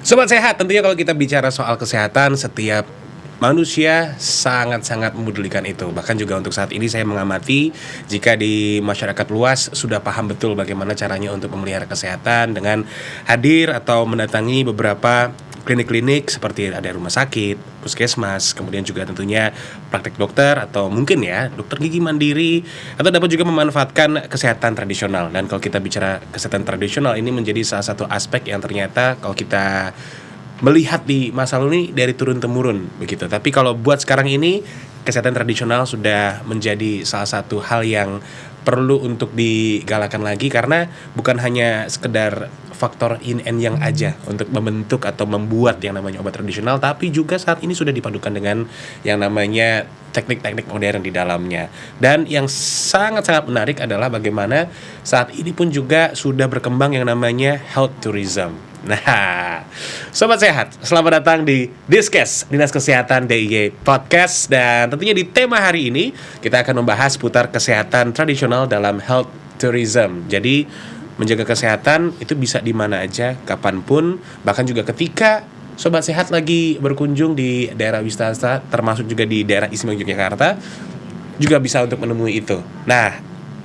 Sobat sehat, tentunya kalau kita bicara soal kesehatan, setiap manusia sangat-sangat memedulikan itu. Bahkan juga untuk saat ini saya mengamati jika di masyarakat luas sudah paham betul bagaimana caranya untuk memelihara kesehatan dengan hadir atau mendatangi beberapa klinik-klinik seperti ada rumah sakit, puskesmas, kemudian juga tentunya praktek dokter atau mungkin ya dokter gigi mandiri, atau dapat juga memanfaatkan kesehatan tradisional. Dan kalau kita bicara kesehatan tradisional, ini menjadi salah satu aspek yang ternyata kalau kita melihat di masa lalu ini dari turun-temurun begitu. Tapi kalau buat sekarang ini, kesehatan tradisional sudah menjadi salah satu hal yang perlu untuk digalakan lagi, karena bukan hanya sekedar faktor yin and yang aja untuk membentuk atau membuat yang namanya obat tradisional, tapi juga saat ini sudah dipadukan dengan yang namanya teknik-teknik modern di dalamnya. Dan yang sangat-sangat menarik adalah bagaimana saat ini pun juga sudah berkembang yang namanya health tourism. Nah, Sobat Sehat, selamat datang di Diskes, Dinas Kesehatan DIY Podcast. Dan tentunya di tema hari ini kita akan membahas putar kesehatan tradisional dalam health tourism. Jadi menjaga kesehatan itu bisa di mana aja, kapanpun, bahkan juga ketika Sobat Sehat lagi berkunjung di daerah wisata, termasuk juga di daerah istimewa Yogyakarta, juga bisa untuk menemui itu. Nah,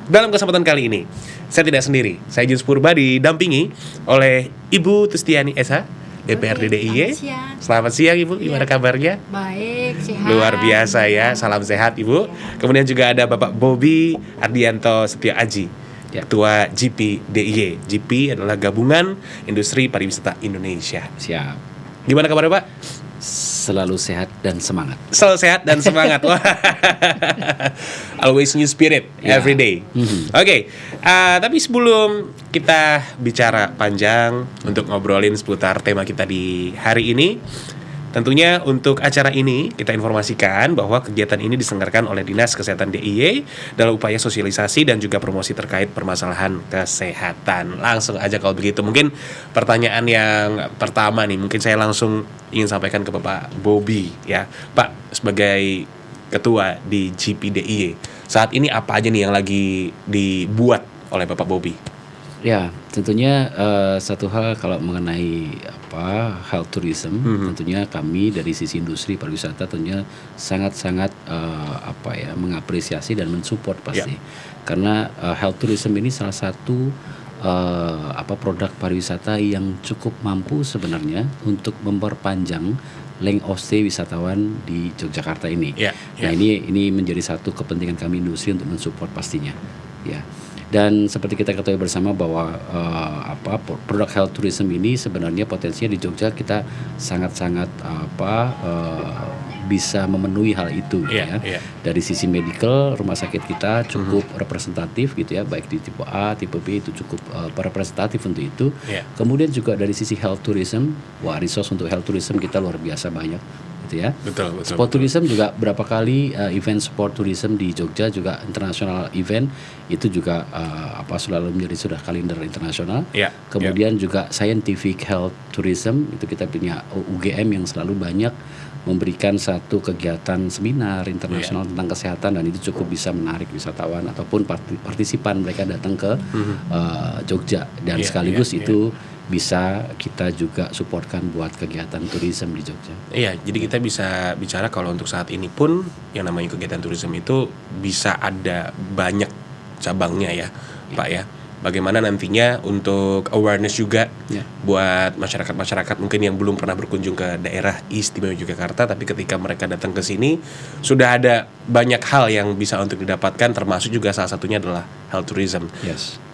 dalam kesempatan kali ini saya tidak sendiri, saya Jus Purba didampingi oleh Ibu Tustiani Esa, DPRD DIY. Selamat siang Ibu, gimana kabarnya? Baik, sehat. Luar biasa ya, salam sehat Ibu. Kemudian juga ada Bapak Bobi Ardianto Setio Aji, Ketua GP DIY. GP adalah Gabungan Industri Pariwisata Indonesia. Siap. Gimana kabarnya Pak? Selalu sehat dan semangat. Selalu sehat dan semangat. Always new spirit, every day. Oke, tapi sebelum kita bicara panjang untuk ngobrolin seputar tema kita di hari ini, tentunya untuk acara ini kita informasikan bahwa kegiatan ini diselenggarakan oleh Dinas Kesehatan DIY dalam upaya sosialisasi dan juga promosi terkait permasalahan kesehatan. Langsung aja kalau begitu, mungkin pertanyaan yang pertama nih, mungkin saya langsung ingin sampaikan ke Bapak Bobi ya. Pak, sebagai ketua di GP DIY, saat ini apa aja nih yang lagi dibuat oleh Bapak Bobi? Ya, tentunya satu hal kalau mengenai health tourism, tentunya kami dari sisi industri pariwisata tentunya sangat-sangat mengapresiasi dan mensupport pasti. Karena health tourism ini salah satu produk pariwisata yang cukup mampu sebenarnya untuk memperpanjang length of stay wisatawan di Yogyakarta ini. Nah, ini menjadi satu kepentingan kami industri untuk mensupport pastinya. Ya. Dan seperti kita ketahui bersama bahwa produk health tourism ini sebenarnya potensinya di Jogja kita sangat-sangat bisa memenuhi hal itu Dari sisi medical, rumah sakit kita cukup representatif gitu ya, baik di tipe A, tipe B itu cukup representatif untuk itu. Kemudian juga dari sisi health tourism, resource untuk health tourism kita luar biasa banyak. Ya. Betul. Sport tourism juga berapa kali event sport tourism di Jogja juga international event itu juga selalu menjadi sudah kalender internasional. Kemudian juga scientific health tourism itu kita punya UGM yang selalu banyak memberikan satu kegiatan seminar internasional tentang kesehatan, dan itu cukup bisa menarik wisatawan ataupun partisipan mereka datang ke Jogja, dan sekaligus itu bisa kita juga supportkan buat kegiatan tourism di Jogja. Iya, jadi kita bisa bicara kalau untuk saat ini pun yang namanya kegiatan tourism itu bisa ada banyak cabangnya ya, Pak ya. Bagaimana nantinya untuk awareness juga buat masyarakat-masyarakat mungkin yang belum pernah berkunjung ke daerah istimewa Yogyakarta, tapi ketika mereka datang ke sini sudah ada banyak hal yang bisa untuk didapatkan, termasuk juga salah satunya adalah health tourism.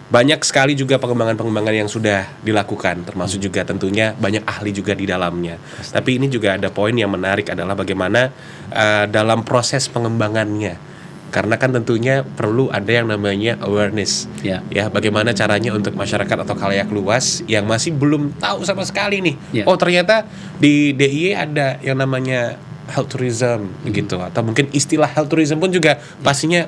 Banyak sekali juga pengembangan-pengembangan yang sudah dilakukan, termasuk juga tentunya banyak ahli juga di dalamnya. Tapi ini juga ada poin yang menarik adalah bagaimana dalam proses pengembangannya, karena kan tentunya perlu ada yang namanya awareness ya, bagaimana caranya untuk masyarakat atau khalayak luas yang masih belum tahu sama sekali nih, oh ternyata di DIY ada yang namanya health tourism gitu, atau mungkin istilah health tourism pun juga pastinya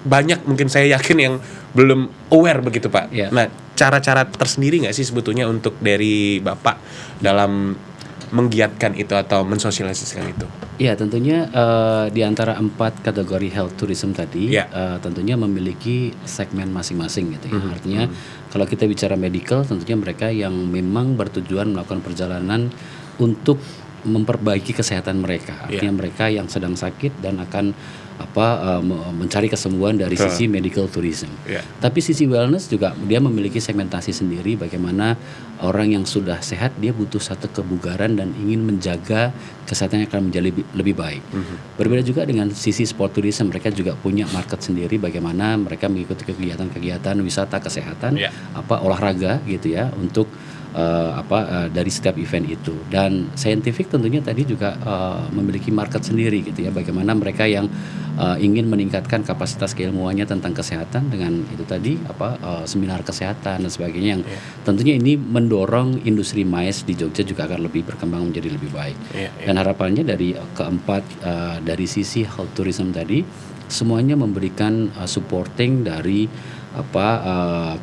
banyak, mungkin saya yakin yang belum aware begitu Pak. Nah, cara-cara tersendiri nggak sih sebetulnya untuk dari Bapak dalam menggiatkan itu atau mensosialisasikan itu? Ya tentunya di antara 4 kategori health tourism tadi Ya. tentunya memiliki segmen masing-masing gitu ya. Artinya kalau kita bicara medical tentunya mereka yang memang bertujuan melakukan perjalanan untuk memperbaiki kesehatan mereka. Artinya mereka yang sedang sakit dan akan mencari kesembuhan dari Betul. sisi medical tourism. Ya. Tapi sisi wellness juga dia memiliki segmentasi sendiri bagaimana orang yang sudah sehat dia butuh satu kebugaran dan ingin menjaga kesehatannya akan menjadi lebih baik. Berbeda juga dengan sisi sport tourism, mereka juga punya market sendiri bagaimana mereka mengikuti kegiatan-kegiatan wisata kesehatan, Ya. olahraga gitu ya untuk dari setiap event itu. Dan scientific tentunya tadi juga memiliki market sendiri gitu ya bagaimana mereka yang ingin meningkatkan kapasitas keilmuannya tentang kesehatan dengan itu tadi seminar kesehatan dan sebagainya yang tentunya ini mendorong industri MICE di Jogja juga akan lebih berkembang menjadi lebih baik. Dan harapannya dari keempat dari sisi health tourism tadi semuanya memberikan supporting dari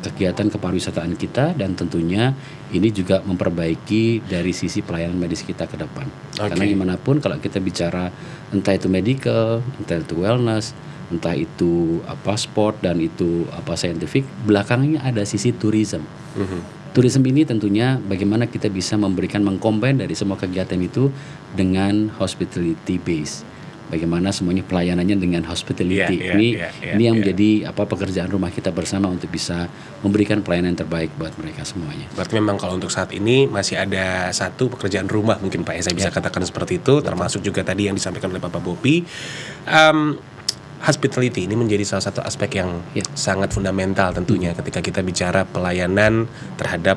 kegiatan kepariwisataan kita dan tentunya ini juga memperbaiki dari sisi pelayanan medis kita ke depan. Karena gimana pun kalau kita bicara entah itu medical, entah itu wellness, entah itu sport dan itu scientific, belakangnya ada sisi tourism. Tourism ini tentunya bagaimana kita bisa memberikan mengcombine dari semua kegiatan itu dengan hospitality base. Bagaimana semuanya pelayanannya dengan hospitality. Ini yang menjadi pekerjaan rumah kita bersama untuk bisa memberikan pelayanan yang terbaik buat mereka semuanya. Berarti memang kalau untuk saat ini masih ada satu pekerjaan rumah mungkin Pak, saya bisa katakan seperti itu. Termasuk juga tadi yang disampaikan oleh Bapak Bobi. Hospitality ini menjadi salah satu aspek yang sangat fundamental tentunya ketika kita bicara pelayanan terhadap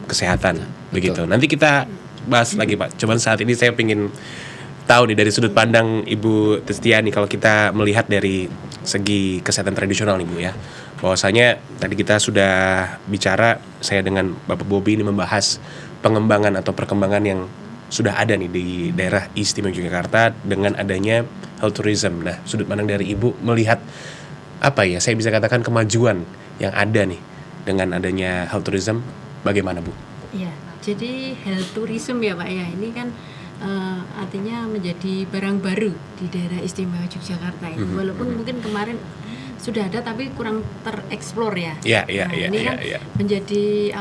kesehatan. Begitu. Nanti kita bahas lagi Pak. Cuman saat ini saya ingin tahu nih dari sudut pandang Ibu Destiani, kalau kita melihat dari segi kesehatan tradisional nih Bu ya, bahwasanya tadi kita sudah bicara, saya dengan Bapak Bobi ini membahas pengembangan atau perkembangan yang sudah ada nih di daerah Istimewa Yogyakarta dengan adanya health tourism. Nah, sudut pandang dari Ibu melihat saya bisa katakan kemajuan yang ada nih dengan adanya health tourism, bagaimana Bu? Ya, jadi health tourism ya Pak ya, ini kan artinya menjadi barang baru di daerah Istimewa Yogyakarta ini. Walaupun mungkin kemarin sudah ada tapi kurang tereksplor ya. Ini kan menjadi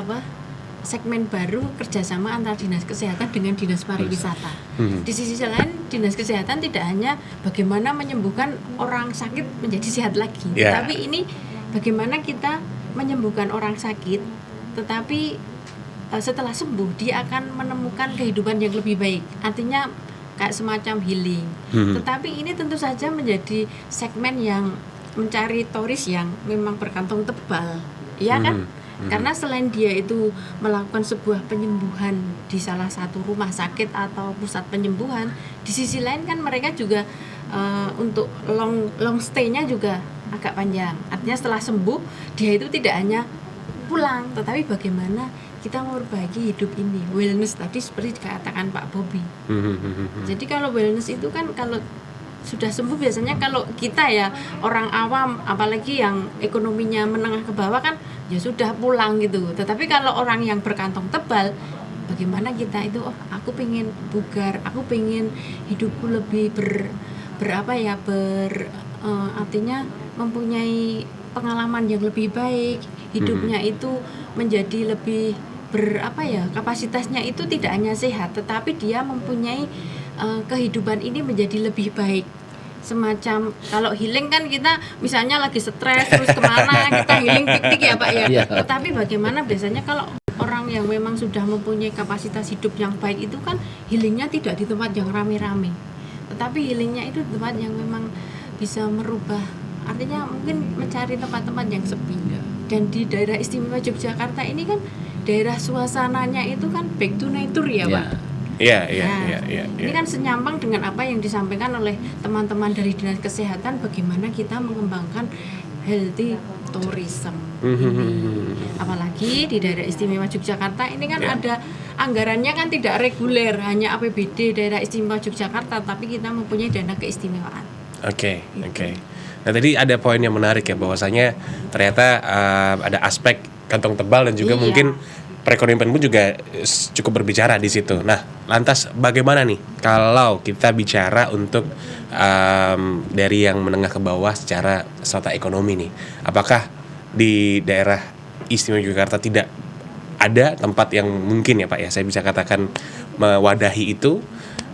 segmen baru kerjasama antara dinas kesehatan dengan dinas pariwisata. Di sisi lain dinas kesehatan tidak hanya bagaimana menyembuhkan orang sakit menjadi sehat lagi, tapi ini bagaimana kita menyembuhkan orang sakit tetapi setelah sembuh dia akan menemukan kehidupan yang lebih baik, artinya kayak semacam healing. Tetapi ini tentu saja menjadi segmen yang mencari turis yang memang berkantong tebal, ya kan? Karena selain dia itu melakukan sebuah penyembuhan di salah satu rumah sakit atau pusat penyembuhan, di sisi lain kan mereka juga untuk long stay-nya juga agak panjang. Artinya setelah sembuh dia itu tidak hanya pulang, tetapi bagaimana kita memperbaiki hidup ini. Wellness tadi seperti dikatakan Pak Bobi. Jadi kalau wellness itu kan kalau sudah sembuh biasanya kalau kita ya orang awam apalagi yang ekonominya menengah ke bawah kan ya sudah pulang gitu. Tetapi kalau orang yang berkantong tebal, bagaimana kita itu aku pengen bugar, aku pengen hidupku lebih artinya mempunyai pengalaman yang lebih baik, hidupnya itu menjadi lebih kapasitasnya itu tidak hanya sehat tetapi dia mempunyai kehidupan ini menjadi lebih baik. Semacam kalau healing kan kita misalnya lagi stres terus kemana kita healing piknik ya Pak ya. Tetapi bagaimana biasanya kalau orang yang memang sudah mempunyai kapasitas hidup yang baik itu kan healingnya tidak di tempat yang rame-rame, tetapi healingnya itu di tempat yang memang bisa merubah, artinya mungkin mencari tempat-tempat yang sepi. Dan di daerah Istimewa Yogyakarta ini kan daerah suasananya itu kan back to nature ya Pak. Ini kan senyampang dengan apa yang disampaikan oleh teman-teman dari Dinas Kesehatan, bagaimana kita mengembangkan healthy tourism ini. Apalagi di daerah Istimewa Yogyakarta ini kan ada anggarannya kan tidak reguler, hanya APBD daerah Istimewa Yogyakarta, tapi kita mempunyai dana keistimewaan. Oke. Nah tadi ada poin yang menarik ya, bahwasanya ternyata ada aspek kantong tebal dan juga mungkin perekonomian pun juga cukup berbicara di situ. Nah, lantas bagaimana nih kalau kita bicara untuk dari yang menengah ke bawah secara strata ekonomi nih? Apakah di daerah Istimewa Yogyakarta tidak ada tempat yang mungkin ya Pak ya, saya bisa katakan mewadahi itu,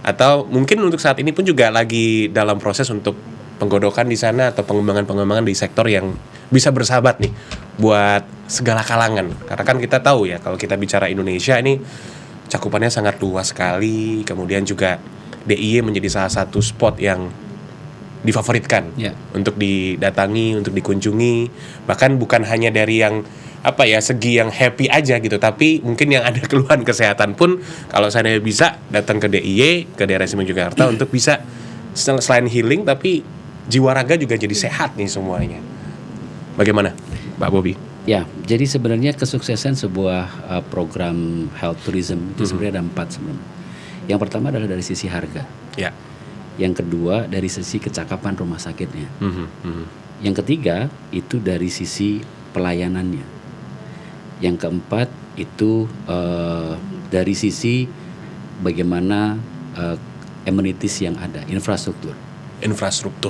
atau mungkin untuk saat ini pun juga lagi dalam proses untuk penggodokan di sana atau pengembangan di sektor yang bisa bersahabat nih buat segala kalangan. Karena kan kita tahu ya, kalau kita bicara Indonesia ini cakupannya sangat luas sekali, kemudian juga DIY menjadi salah satu spot yang difavoritkan untuk didatangi, untuk dikunjungi, bahkan bukan hanya dari yang segi yang happy aja gitu, tapi mungkin yang ada keluhan kesehatan pun kalau saya bisa datang ke DIY, ke daerah Istimewa Yogyakarta untuk bisa selain healing tapi jiwa raga juga jadi sehat nih semuanya. Bagaimana Pak Bobby? Ya, jadi sebenarnya kesuksesan sebuah program health tourism itu sebenarnya ada 4 sebenarnya. Yang pertama adalah dari sisi harga. Ya. Yang kedua dari sisi kecakapan rumah sakitnya. Yang ketiga itu dari sisi pelayanannya. Yang keempat itu dari sisi bagaimana amenities yang ada, infrastruktur.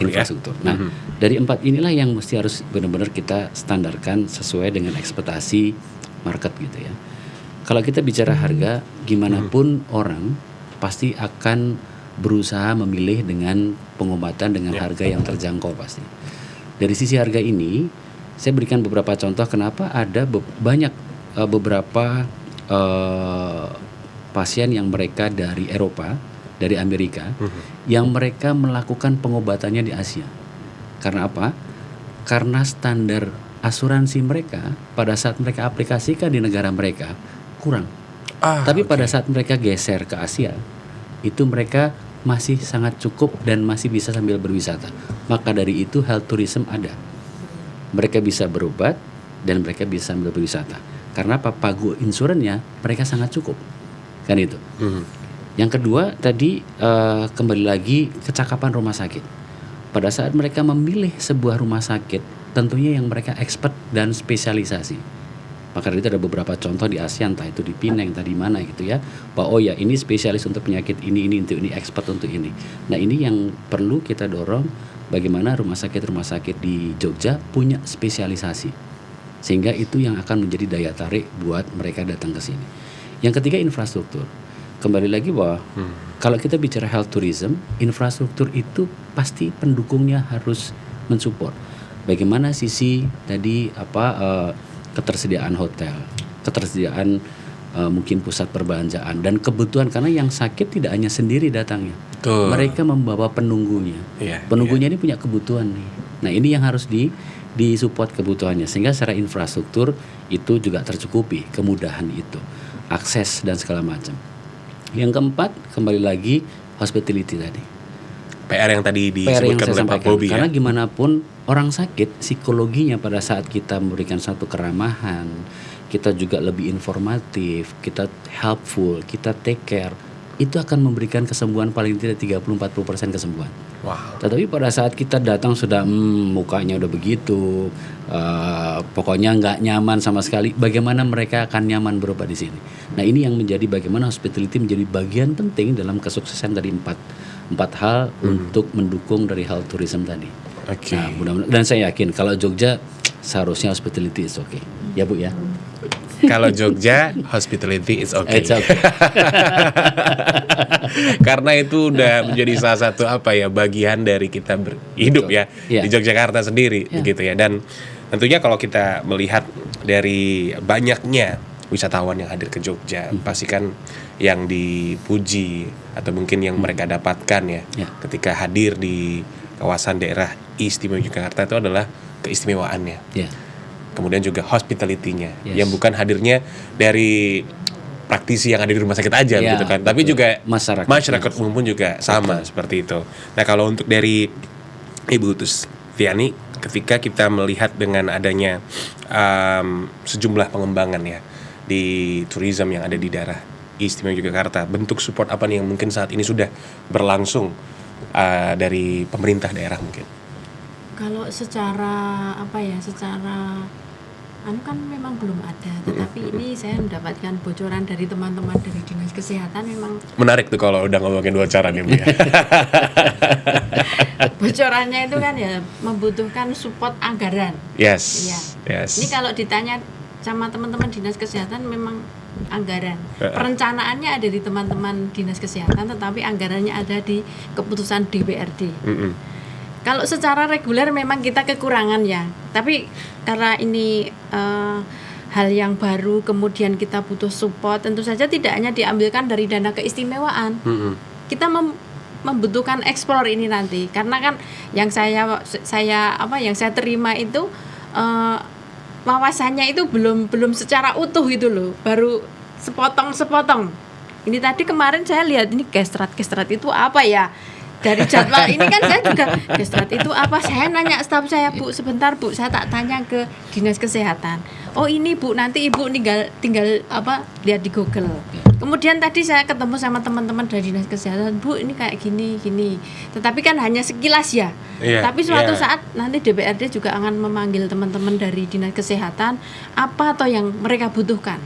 Ya. Nah, dari 4 inilah yang mesti harus benar-benar kita standarkan sesuai dengan ekspektasi market gitu ya. Kalau kita bicara harga, gimana pun orang pasti akan berusaha memilih dengan pengobatan dengan harga yang terjangkau pasti. Dari sisi harga ini, saya berikan beberapa contoh kenapa ada banyak beberapa pasien yang mereka dari Eropa, dari Amerika, yang mereka melakukan pengobatannya di Asia. Karena apa? Karena standar asuransi mereka pada saat mereka aplikasikan di negara mereka kurang. Tapi pada saat mereka geser ke Asia, itu mereka masih sangat cukup dan masih bisa sambil berwisata. Maka dari itu health tourism ada. Mereka bisa berobat dan mereka bisa sambil berwisata. Karena pagu insurannya mereka sangat cukup. Kan itu. Yang kedua tadi kembali lagi kecakapan rumah sakit. Pada saat mereka memilih sebuah rumah sakit, tentunya yang mereka expert dan spesialisasi. Maka dari itu ada beberapa contoh di Asia, entah itu di Pineng, tadi mana gitu ya. Bahwa ini spesialis untuk penyakit ini expert untuk ini. Nah ini yang perlu kita dorong, bagaimana rumah sakit di Jogja punya spesialisasi. Sehingga itu yang akan menjadi daya tarik buat mereka datang ke sini. Yang ketiga infrastruktur. Kembali lagi bahwa kalau kita bicara health tourism, infrastruktur itu pasti pendukungnya harus mensupport. Bagaimana sisi tadi ketersediaan hotel, ketersediaan mungkin pusat perbelanjaan dan kebutuhan, karena yang sakit tidak hanya sendiri datangnya. Betul. Mereka membawa penunggunya. Penunggunya ini punya kebutuhan nih. Nah, ini yang harus disupport kebutuhannya sehingga secara infrastruktur itu juga tercukupi, kemudahan itu, akses dan segala macam. Yang keempat, kembali lagi hospitality tadi. PR yang tadi disebutkan oleh Pak Bobby. Karena gimana pun orang sakit, psikologinya pada saat kita memberikan satu keramahan, kita juga lebih informatif, kita helpful, kita take care, itu akan memberikan kesembuhan paling tidak 30-40% kesembuhan. Wow. Tetapi pada saat kita datang sudah mukanya udah begitu, pokoknya nggak nyaman sama sekali. Bagaimana mereka akan nyaman berobat di sini? Nah ini yang menjadi bagaimana hospitality menjadi bagian penting dalam kesuksesan dari empat hal untuk mendukung dari health tourism tadi. Okay. Nah, mudah-mudahan, dan saya yakin kalau Jogja seharusnya hospitality is okay. Ya Bu ya. Kalau Jogja hospitality is okay. It's okay. Karena itu udah menjadi salah satu bagian dari kita hidup ya di Yogyakarta sendiri begitu ya. Dan tentunya kalau kita melihat dari banyaknya wisatawan yang hadir ke Jogja, pastikan yang dipuji atau mungkin yang mereka dapatkan ketika hadir di kawasan daerah Istimewa Yogyakarta itu adalah keistimewaannya. Kemudian juga hospitality-nya yang bukan hadirnya dari praktisi yang ada di rumah sakit aja gitu kan, tapi juga masyarakat umum pun juga sama seperti itu. Nah, kalau untuk dari Ibu Tustiani, ketika kita melihat dengan adanya sejumlah pengembangan di tourism yang ada di daerah Istimewa Yogyakarta, bentuk support apa nih yang mungkin saat ini sudah berlangsung dari pemerintah daerah mungkin? Kalau secara anu kan memang belum ada, tetapi ini saya mendapatkan bocoran dari teman-teman dari Dinas Kesehatan memang Menarik tuh kalau udah ngomongin bocoran ya, Bu ya. bocorannya itu kan ya membutuhkan support anggaran. Yes. Iya. Yes. Ini kalau ditanya sama teman-teman Dinas Kesehatan memang anggaran. Perencanaannya ada di teman-teman Dinas Kesehatan, tetapi anggarannya ada di keputusan DPRD. Kalau secara reguler memang kita kekurangan ya, tapi karena ini hal yang baru, kemudian kita butuh support, tentu saja tidak hanya diambilkan dari dana keistimewaan. Kita membutuhkan eksplor ini nanti, karena kan yang saya terima itu wawasannya itu belum secara utuh gitu loh, baru sepotong. Ini tadi kemarin saya lihat ini gestrat itu apa ya? Dari jadwal ini kan saya juga gestrat itu apa? Saya nanya staf saya, Bu, sebentar Bu, saya tak tanya ke Dinas Kesehatan. Oh ini Bu, nanti Ibu tinggal lihat di Google. Kemudian tadi saya ketemu sama teman-teman dari Dinas Kesehatan, Bu, ini kayak gini. Tetapi kan hanya sekilas ya. Tapi suatu saat nanti DPRD juga akan memanggil teman-teman dari Dinas Kesehatan apa atau yang mereka butuhkan.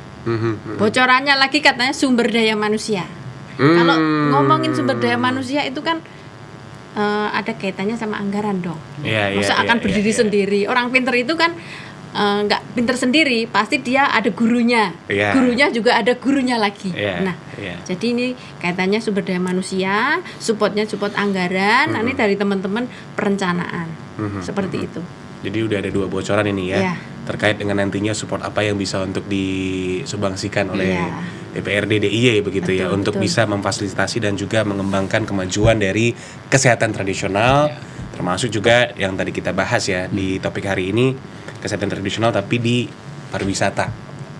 Bocorannya lagi katanya sumber daya manusia. Kalau ngomongin sumber daya manusia itu kan ada kaitannya sama anggaran dong. Masa akan berdiri sendiri. Orang pinter itu kan nggak pinter sendiri, pasti dia ada gurunya. Gurunya juga ada gurunya lagi. Jadi ini kaitannya sumber daya manusia, support anggaran, nanti dari teman-teman perencanaan. Seperti itu. Jadi udah ada 2 bocoran ini ya. Terkait dengan nantinya support apa yang bisa untuk disumbangsikan oleh DPRD DIY begitu ya, untuk bisa memfasilitasi dan juga mengembangkan kemajuan dari kesehatan tradisional, termasuk juga yang tadi kita bahas ya di topik hari ini, kesehatan tradisional tapi di pariwisata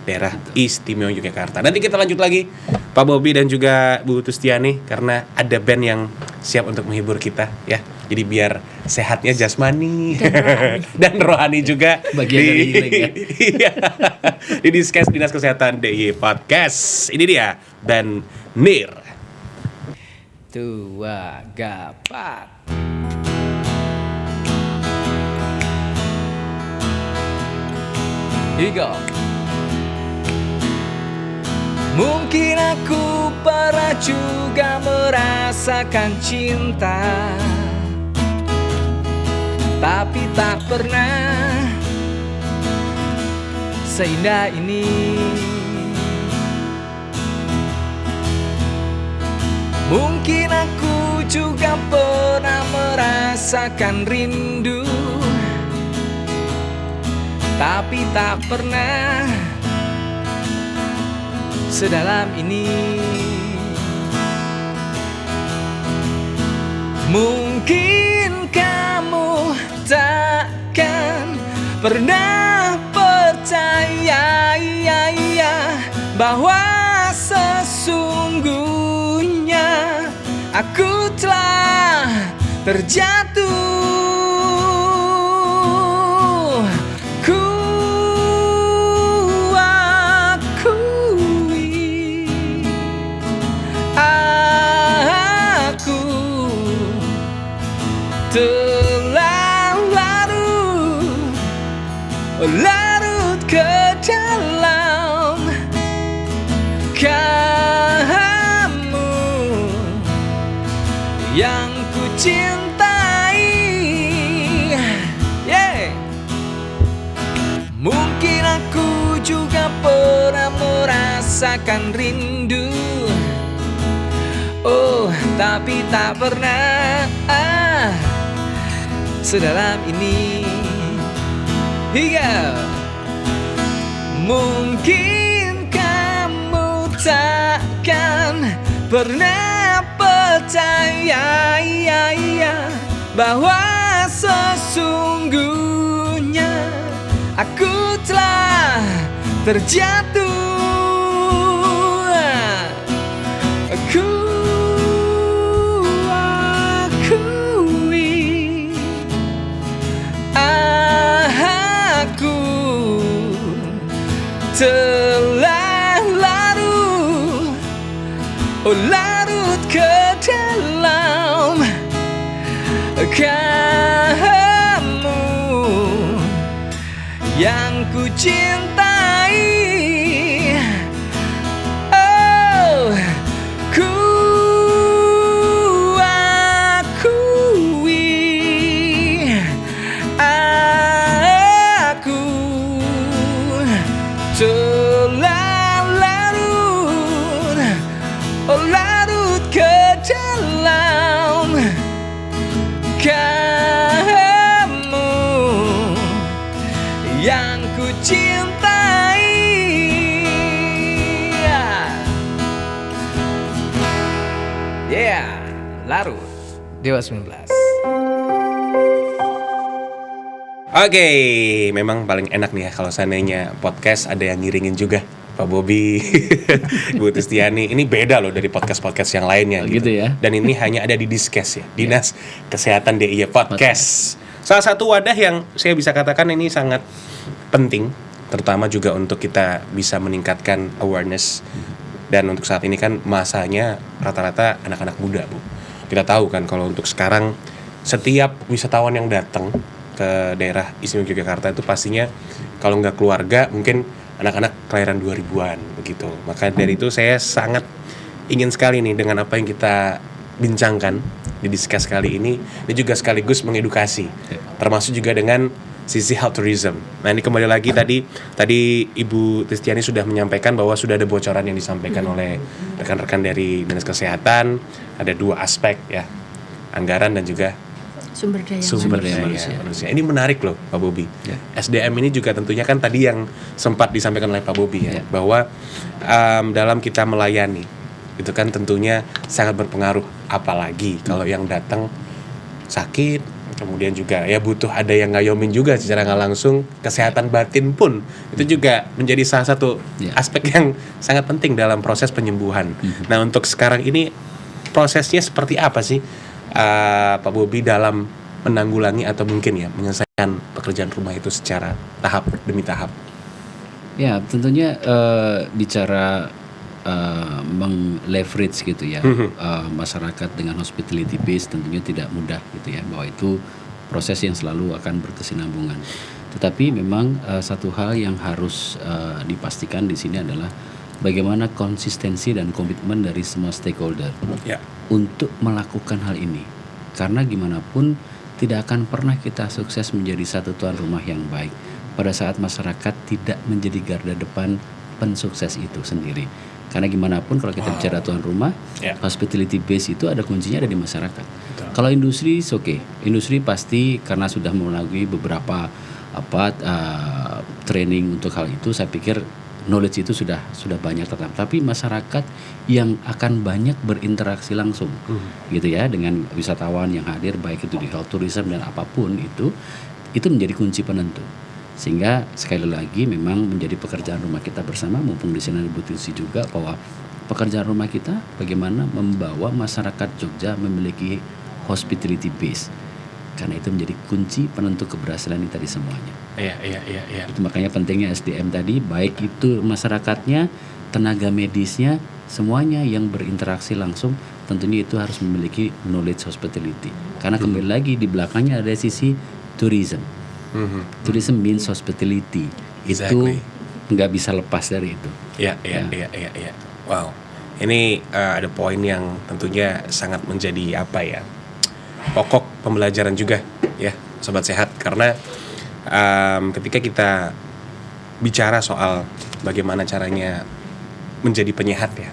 daerah Istimewa Yogyakarta. Nanti kita lanjut lagi Pak Bobi dan juga Bu Tustiani, karena ada band yang siap untuk menghibur kita ya. Jadi biar sehatnya jasmani dan rohani juga bagian dari healing ya. Di Diskes Dinas Kesehatan DIY Podcast. Ini dia band NIR. 2, gapat. Here we go. Mungkin aku pernah juga merasakan cinta, tapi tak pernah seindah ini. Mungkin aku juga pernah merasakan rindu, tapi tak pernah sedalam ini. Mungkin kamu takkan pernah percaya bahwa sesungguhnya aku telah terjatuh. Telah larut ke dalam kamu yang ku cintai. Mungkin aku juga pernah merasakan rindu, oh tapi tak pernah sedalam ini. Hingga mungkin kamu takkan pernah percaya bahwa sesungguhnya aku telah terjatuh. Telah larut ke dalam kamu yang ku cintai. Oh, ku akui aku telah larut ke dalam kamu yang ku cintai. Yeah, larut Dewa 19. Oke, memang paling enak nih ya kalau seandainya podcast ada yang ngiringin juga. Pak Bobi, Bu Tistiani, ini beda loh dari podcast-podcast yang lainnya Gitu ya. Dan ini hanya ada di Diskes ya, Dinas Kesehatan DIY Podcast. Salah satu wadah yang saya bisa katakan ini sangat penting, terutama juga untuk kita bisa meningkatkan awareness. Dan untuk saat ini kan masanya rata-rata anak-anak muda, Bu. Kita tahu kan kalau untuk sekarang setiap wisatawan yang datang ke daerah istimewa Yogyakarta itu pastinya kalau nggak keluarga mungkin anak-anak kelahiran 2000-an begitu. Maka dari itu saya sangat ingin sekali nih dengan apa yang kita bincangkan di Discuss kali ini juga sekaligus mengedukasi. Termasuk juga dengan sisi health tourism. Nah, ini kembali lagi tadi Ibu Tistiani sudah menyampaikan bahwa sudah ada bocoran yang disampaikan oleh rekan-rekan dari Dinas Kesehatan, ada 2 aspek ya. Anggaran dan juga Sumber daya manusia. Ini menarik loh Pak Bobi. SDM ini juga tentunya kan tadi yang sempat disampaikan oleh Pak Bobi ya, bahwa dalam kita melayani itu kan tentunya sangat berpengaruh, apalagi kalau yang datang sakit, kemudian juga ya butuh ada yang ngayomin juga secara nggak langsung, kesehatan batin pun itu juga menjadi salah satu aspek yang sangat penting dalam proses penyembuhan. Nah, untuk sekarang ini prosesnya seperti apa sih Pak Bobi dalam menanggulangi atau mungkin ya menyelesaikan pekerjaan rumah itu secara tahap demi tahap? Ya, tentunya bicara meng-leverage gitu ya masyarakat dengan hospitality base tentunya tidak mudah gitu ya, bahwa itu proses yang selalu akan berkesinambungan. Tetapi memang satu hal yang harus dipastikan di sini adalah bagaimana konsistensi dan komitmen dari semua stakeholder untuk melakukan hal ini. Karena gimana pun tidak akan pernah kita sukses menjadi satu tuan rumah yang baik pada saat masyarakat tidak menjadi garda depan pensukses itu sendiri. Karena gimana pun kalau kita bicara tuan rumah, hospitality base itu ada kuncinya ada di masyarakat. Kalau industri, industri pasti karena sudah melalui beberapa training untuk hal itu, saya pikir knowledge itu sudah banyak tetap. Tapi masyarakat yang akan banyak berinteraksi langsung, gitu ya, dengan wisatawan yang hadir, baik itu di health tourism dan apapun itu menjadi kunci penentu. Sehingga sekali lagi memang menjadi pekerjaan rumah kita bersama, mumpung di sini Bu Tisti juga, bahwa pekerjaan rumah kita bagaimana membawa masyarakat Jogja memiliki hospitality base. Karena itu menjadi kunci penentu keberhasilan ini tadi semuanya. Iya. Itu makanya pentingnya SDM tadi, baik itu masyarakatnya, tenaga medisnya, semuanya yang berinteraksi langsung, tentunya itu harus memiliki knowledge hospitality. Karena kembali lagi di belakangnya ada sisi tourism. Tourism means hospitality. Exactly. Itu nggak bisa lepas dari itu. Iya. Wow. Ini ada poin yang tentunya sangat menjadi pokok pembelajaran juga ya, Sobat Sehat. Karena ketika kita bicara soal bagaimana caranya menjadi penyehat ya,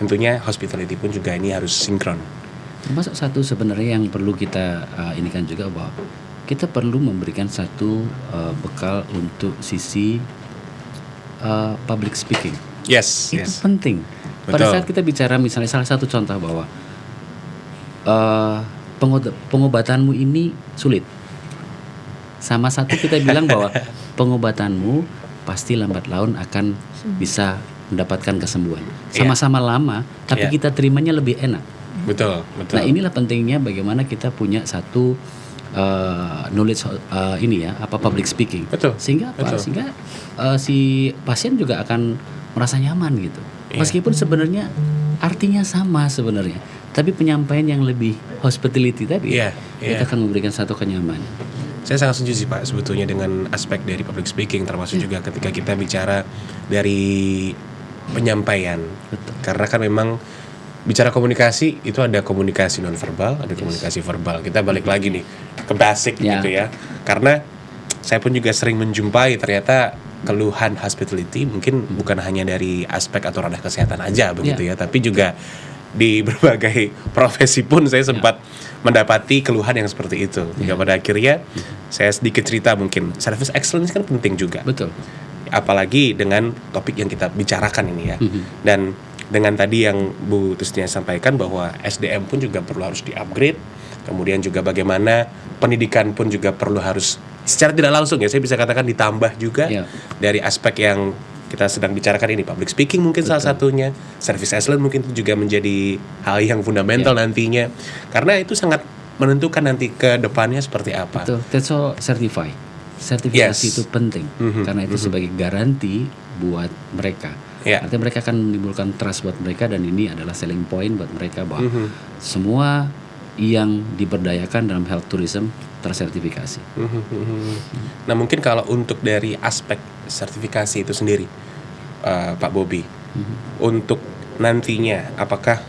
tentunya hospitality pun juga ini harus sinkron. Termasuk satu sebenarnya yang perlu kita inikan juga, bahwa kita perlu memberikan satu bekal untuk sisi public speaking. Yes. Itu penting. Pada saat kita bicara, misalnya salah satu contoh bahwa pengobatanmu ini sulit. Sama satu kita bilang bahwa pengobatanmu pasti lambat laun akan bisa mendapatkan kesembuhan. Sama-sama lama, tapi kita terimanya lebih enak. Betul. Nah, inilah pentingnya bagaimana kita punya satu knowledge public speaking. Betul. Sehingga si pasien juga akan merasa nyaman gitu. Meskipun sebenarnya artinya sama sebenarnya, tapi penyampaian yang lebih hospitality tadi kita akan memberikan satu kenyamanan. Saya sangat setuju sih Pak sebetulnya dengan aspek dari public speaking, termasuk juga ketika kita bicara dari penyampaian. Karena kan memang bicara komunikasi itu ada komunikasi nonverbal, ada komunikasi verbal. Kita balik lagi nih ke basic gitu ya. Karena saya pun juga sering menjumpai ternyata keluhan hospitality mungkin bukan hanya dari aspek atau ranah kesehatan aja begitu ya, tapi juga di berbagai profesi pun saya sempat mendapati keluhan yang seperti itu. Hingga pada akhirnya saya sedikit cerita, mungkin service excellence kan penting juga. Betul. Apalagi dengan topik yang kita bicarakan ini ya. Dan dengan tadi yang Bu Tusnia sampaikan bahwa SDM pun juga perlu harus di-upgrade. Kemudian juga bagaimana pendidikan pun juga perlu harus secara tidak langsung ya, saya bisa katakan ditambah juga dari aspek yang kita sedang bicarakan ini. Public speaking mungkin salah satunya, service excellence mungkin itu juga menjadi hal yang fundamental nantinya. Karena itu sangat menentukan nanti ke depannya seperti apa. Betul. That's all certified. Sertifikasi itu penting karena itu sebagai garansi buat mereka. Artinya mereka akan menimbulkan trust buat mereka, dan ini adalah selling point buat mereka bahwa semua yang diberdayakan dalam health tourism tersertifikasi. Nah mungkin kalau untuk dari aspek sertifikasi itu sendiri, Pak Bobby, untuk nantinya apakah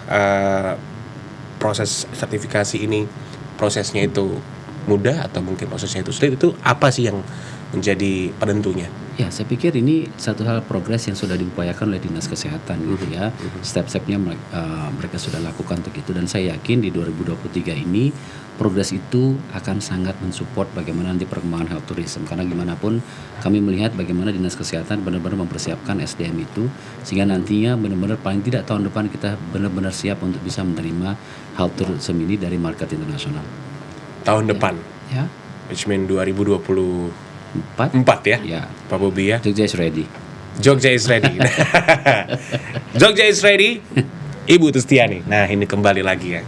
proses sertifikasi ini prosesnya itu mudah atau mungkin prosesnya itu sulit, itu apa sih yang menjadi penentunya? Ya, saya pikir ini satu hal progres yang sudah diupayakan oleh Dinas Kesehatan gitu ya. Step-stepnya mereka sudah lakukan untuk itu, dan saya yakin di 2023 ini progres itu akan sangat mensupport bagaimana nanti perkembangan health tourism. Karena gimana pun kami melihat bagaimana Dinas Kesehatan benar-benar mempersiapkan SDM itu, sehingga nantinya benar-benar paling tidak tahun depan kita benar-benar siap untuk bisa menerima health tourism ini dari market internasional. Tahun depan? Ya. Which mean 2024 ya? Ya. Pak Bobby ya? Jogja is ready. Jogja is ready. Jogja is ready. Ibu Tustiani. Nah ini kembali lagi ya.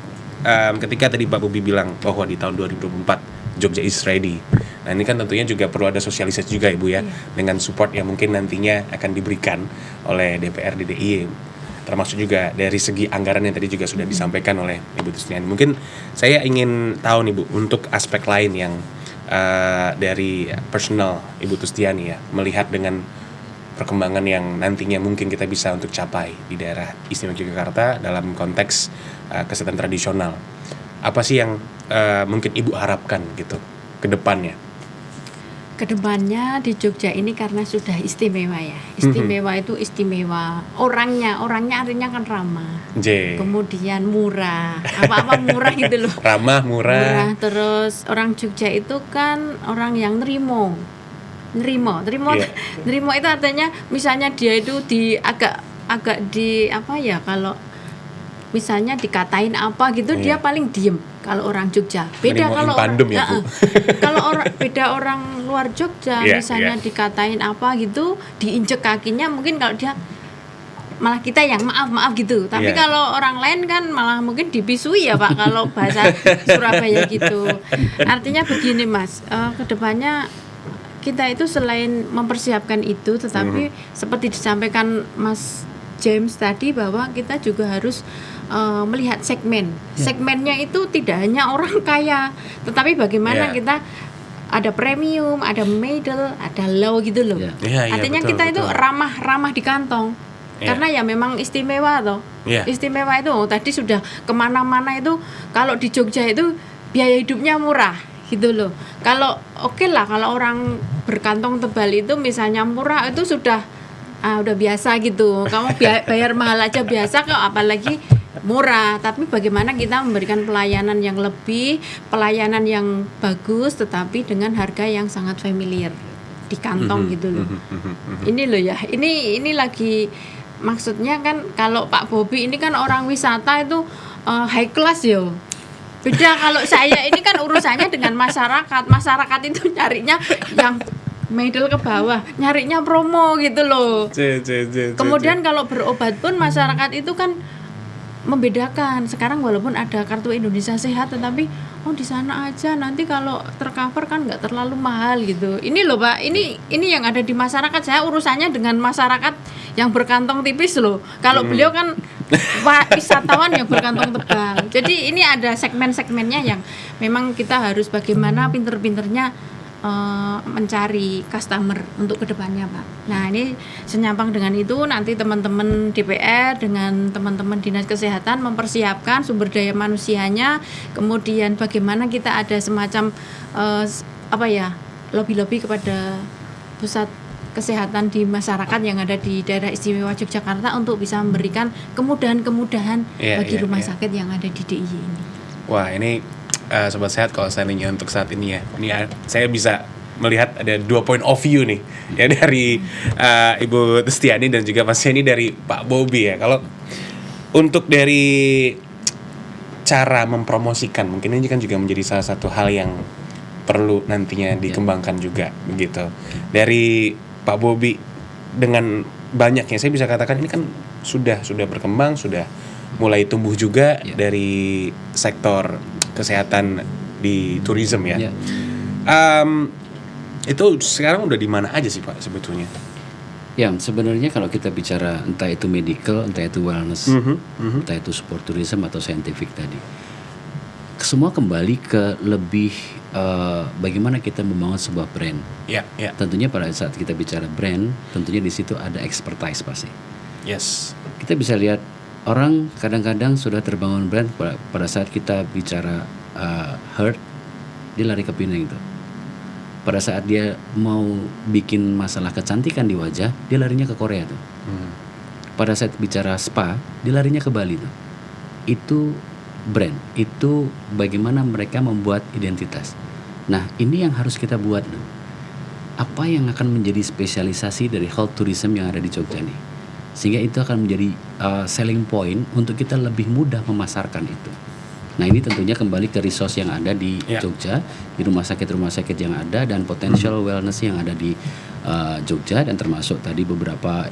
Ketika tadi Pak Bobby bilang bahwa di tahun 2024 Jogja is ready. Nah ini kan tentunya juga perlu ada sosialisasi juga Ibu ya, dengan support yang mungkin nantinya akan diberikan oleh DPR DIY, termasuk juga dari segi anggaran yang tadi juga sudah disampaikan oleh Ibu Tustiani. Mungkin saya ingin tahu nih Bu, untuk aspek lain yang dari personal Ibu Tustiani ya, melihat dengan perkembangan yang nantinya mungkin kita bisa untuk capai di daerah Istimewa Yogyakarta dalam konteks kesehatan tradisional. Apa sih yang mungkin Ibu harapkan gitu ke depannya? Kedepannya di Jogja ini karena sudah istimewa ya. Istimewa itu istimewa. Orangnya artinya kan ramah. Kemudian murah. Apa-apa murah gitu loh. Ramah, murah. Terus orang Jogja itu kan orang yang nerimo itu artinya misalnya dia itu di agak di apa ya, kalau misalnya dikatain apa gitu dia paling diem. Kalau orang Jogja beda, kalau beda orang luar Jogja misalnya dikatain apa gitu, diinjek kakinya, mungkin kalau dia malah kita yang maaf gitu. Tapi kalau orang lain kan malah mungkin dipisui ya Pak, kalau bahasa Surabaya gitu. Artinya begini Mas, kedepannya kita itu selain mempersiapkan itu, tetapi seperti disampaikan Mas James tadi, bahwa kita juga harus melihat segmennya itu tidak hanya orang kaya, tetapi bagaimana kita ada premium, ada middle, ada low gitu loh. Artinya betul, kita itu ramah di kantong, karena ya memang istimewa toh. Istimewa itu tadi sudah kemana-mana itu, kalau di Jogja itu biaya hidupnya murah gitu loh. Kalau oke lah, kalau orang berkantong tebal itu misalnya murah itu sudah udah biasa gitu. Kamu bayar mahal aja biasa kok, apalagi murah. Tapi bagaimana kita memberikan pelayanan yang lebih, pelayanan yang bagus, tetapi dengan harga yang sangat familiar di kantong gitu loh. Ini loh ya, ini lagi maksudnya kan, kalau Pak Bobby ini kan orang wisata itu high class yo. Beda kalau saya ini kan urusannya dengan masyarakat. Masyarakat itu nyarinya yang middle ke bawah, nyarinya promo gitu loh. Kemudian kalau berobat pun masyarakat itu kan membedakan. Sekarang walaupun ada kartu Indonesia Sehat, tetapi di sana aja nanti kalau tercover kan nggak terlalu mahal gitu. Ini loh Pak, ini yang ada di masyarakat. Saya urusannya dengan masyarakat yang berkantong tipis loh. Kalau beliau kan wisatawan yang berkantong tebal. Jadi ini ada segmen-segmennya yang memang kita harus bagaimana pinter-pinternya mencari customer untuk kedepannya, Pak. Nah, ini senyampang dengan itu nanti teman-teman DPR dengan teman-teman Dinas Kesehatan mempersiapkan sumber daya manusianya, kemudian bagaimana kita ada semacam lobby-lobby kepada pusat kesehatan di masyarakat yang ada di daerah istimewa Yogyakarta untuk bisa memberikan kemudahan-kemudahan bagi rumah sakit yang ada di DIY ini. Wah, ini Sobat Sehat, kalau seandainya untuk saat ini ya, ini saya bisa melihat ada 2 point of view nih ya, dari Ibu Destiani dan juga Mas Yani dari Pak Bobi ya. Kalau untuk dari cara mempromosikan, mungkin ini kan juga menjadi salah satu hal yang perlu nantinya dikembangkan juga begitu. Dari Pak Bobi, dengan banyaknya saya bisa katakan ini kan sudah berkembang, sudah mulai tumbuh juga dari sektor kesehatan di tourism ya. Itu sekarang udah di mana aja sih Pak sebetulnya? Ya, sebenarnya kalau kita bicara entah itu medical, entah itu wellness, entah itu sport tourism atau scientific tadi, semua kembali ke lebih bagaimana kita membangun sebuah brand. Tentunya pada saat kita bicara brand, tentunya di situ ada expertise pasti. Yes. Kita bisa lihat orang kadang-kadang sudah terbangun brand pada saat kita bicara herd, dia lari ke Pinang itu. Pada saat dia mau bikin masalah kecantikan di wajah, dia larinya ke Korea tuh. Pada saat bicara spa, dia larinya ke Bali tuh. Itu brand, itu bagaimana mereka membuat identitas. Nah, ini yang harus kita buat tuh. Apa yang akan menjadi spesialisasi dari health tourism yang ada di Jogja nih? Sehingga itu akan menjadi selling point untuk kita lebih mudah memasarkan itu. Nah, ini tentunya kembali ke resource yang ada di Jogja, di rumah sakit yang ada, dan potential wellness yang ada di Jogja, dan termasuk tadi beberapa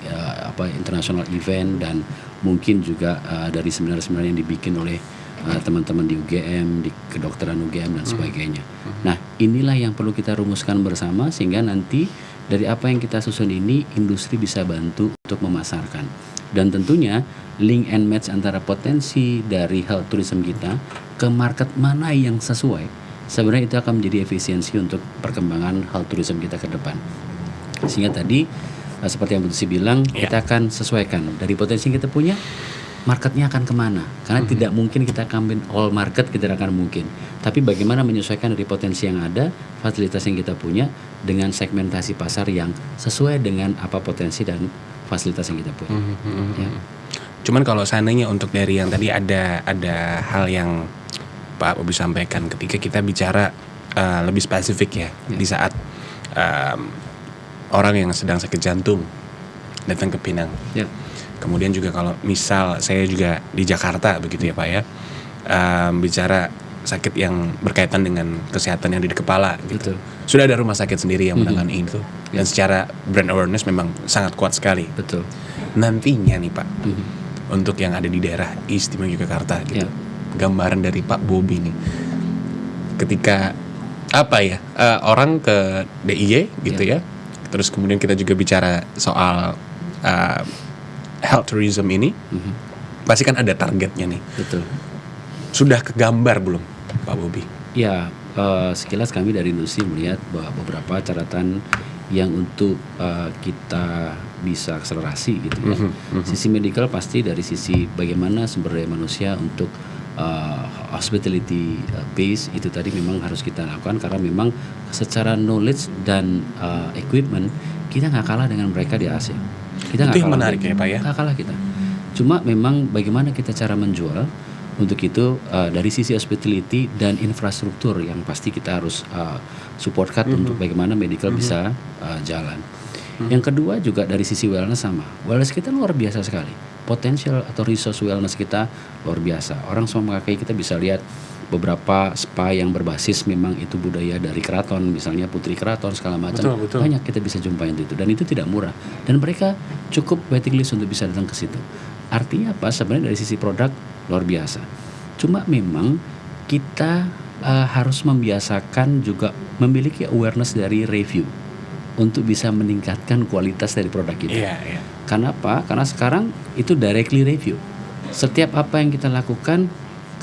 international event, dan mungkin juga dari seminar-seminar yang dibikin oleh teman-teman di UGM, di kedokteran UGM dan sebagainya. Nah, inilah yang perlu kita rumuskan bersama sehingga nanti dari apa yang kita susun ini industri bisa bantu untuk memasarkan. Dan tentunya link and match antara potensi dari health tourism kita ke market mana yang sesuai. Sebenarnya itu akan menjadi efisiensi untuk perkembangan health tourism kita ke depan. Sehingga tadi seperti yang Bu Desi bilang, kita akan sesuaikan dari potensi yang kita punya, marketnya akan kemana. Karena tidak mungkin kita ambil all market, tidak akan mungkin. Tapi bagaimana menyesuaikan dari potensi yang ada, fasilitas yang kita punya, dengan segmentasi pasar yang sesuai dengan apa potensi dan fasilitas yang kita punya. Ya. Cuman kalau seandainya untuk dari yang tadi ada hal yang Pak Bobi sampaikan ketika kita bicara lebih spesifik ya, di saat orang yang sedang sakit jantung datang ke Pinang. Kemudian juga kalau misal saya juga di Jakarta begitu ya Pak ya, bicara sakit yang berkaitan dengan kesehatan yang di kepala gitu. Betul. Sudah ada rumah sakit sendiri yang menangani itu, dan secara brand awareness memang sangat kuat sekali. Betul. Nantinya nih Pak, untuk yang ada di daerah Istimewa Yogyakarta gitu, gambaran dari Pak Bobi nih, ketika orang ke DIY gitu ya, terus kemudian kita juga bicara soal health tourism ini, pasti kan ada targetnya nih. Betul. Sudah kegambar belum Pak Bobi? Ya, sekilas kami dari industri melihat bahwa beberapa catatan yang untuk kita bisa akselerasi gitu ya. Sisi medical pasti dari sisi bagaimana sumber daya manusia untuk hospitality base itu tadi memang harus kita lakukan, karena memang secara knowledge dan equipment kita nggak kalah dengan mereka di Asia. Kita itu yang menarik ya Pak ya. Nggak kalah kita. Cuma memang bagaimana kita cara menjual. Untuk itu dari sisi hospitality dan infrastruktur yang pasti kita harus supportkan untuk bagaimana medical bisa jalan. Yang kedua juga dari sisi wellness sama. Wellness kita luar biasa sekali. Potensial atau resource wellness kita luar biasa. Orang semua memakai, kita bisa lihat beberapa spa yang berbasis memang itu budaya dari keraton, misalnya Putri Keraton segala macam. Betul. Banyak kita bisa jumpain itu, dan itu tidak murah. Dan mereka cukup waiting list untuk bisa datang ke situ. Artinya apa? Sebenarnya dari sisi produk luar biasa. Cuma memang kita harus membiasakan juga memiliki awareness dari review untuk bisa meningkatkan kualitas dari produk kita. Karena apa? Karena sekarang itu directly review. Setiap apa yang kita lakukan,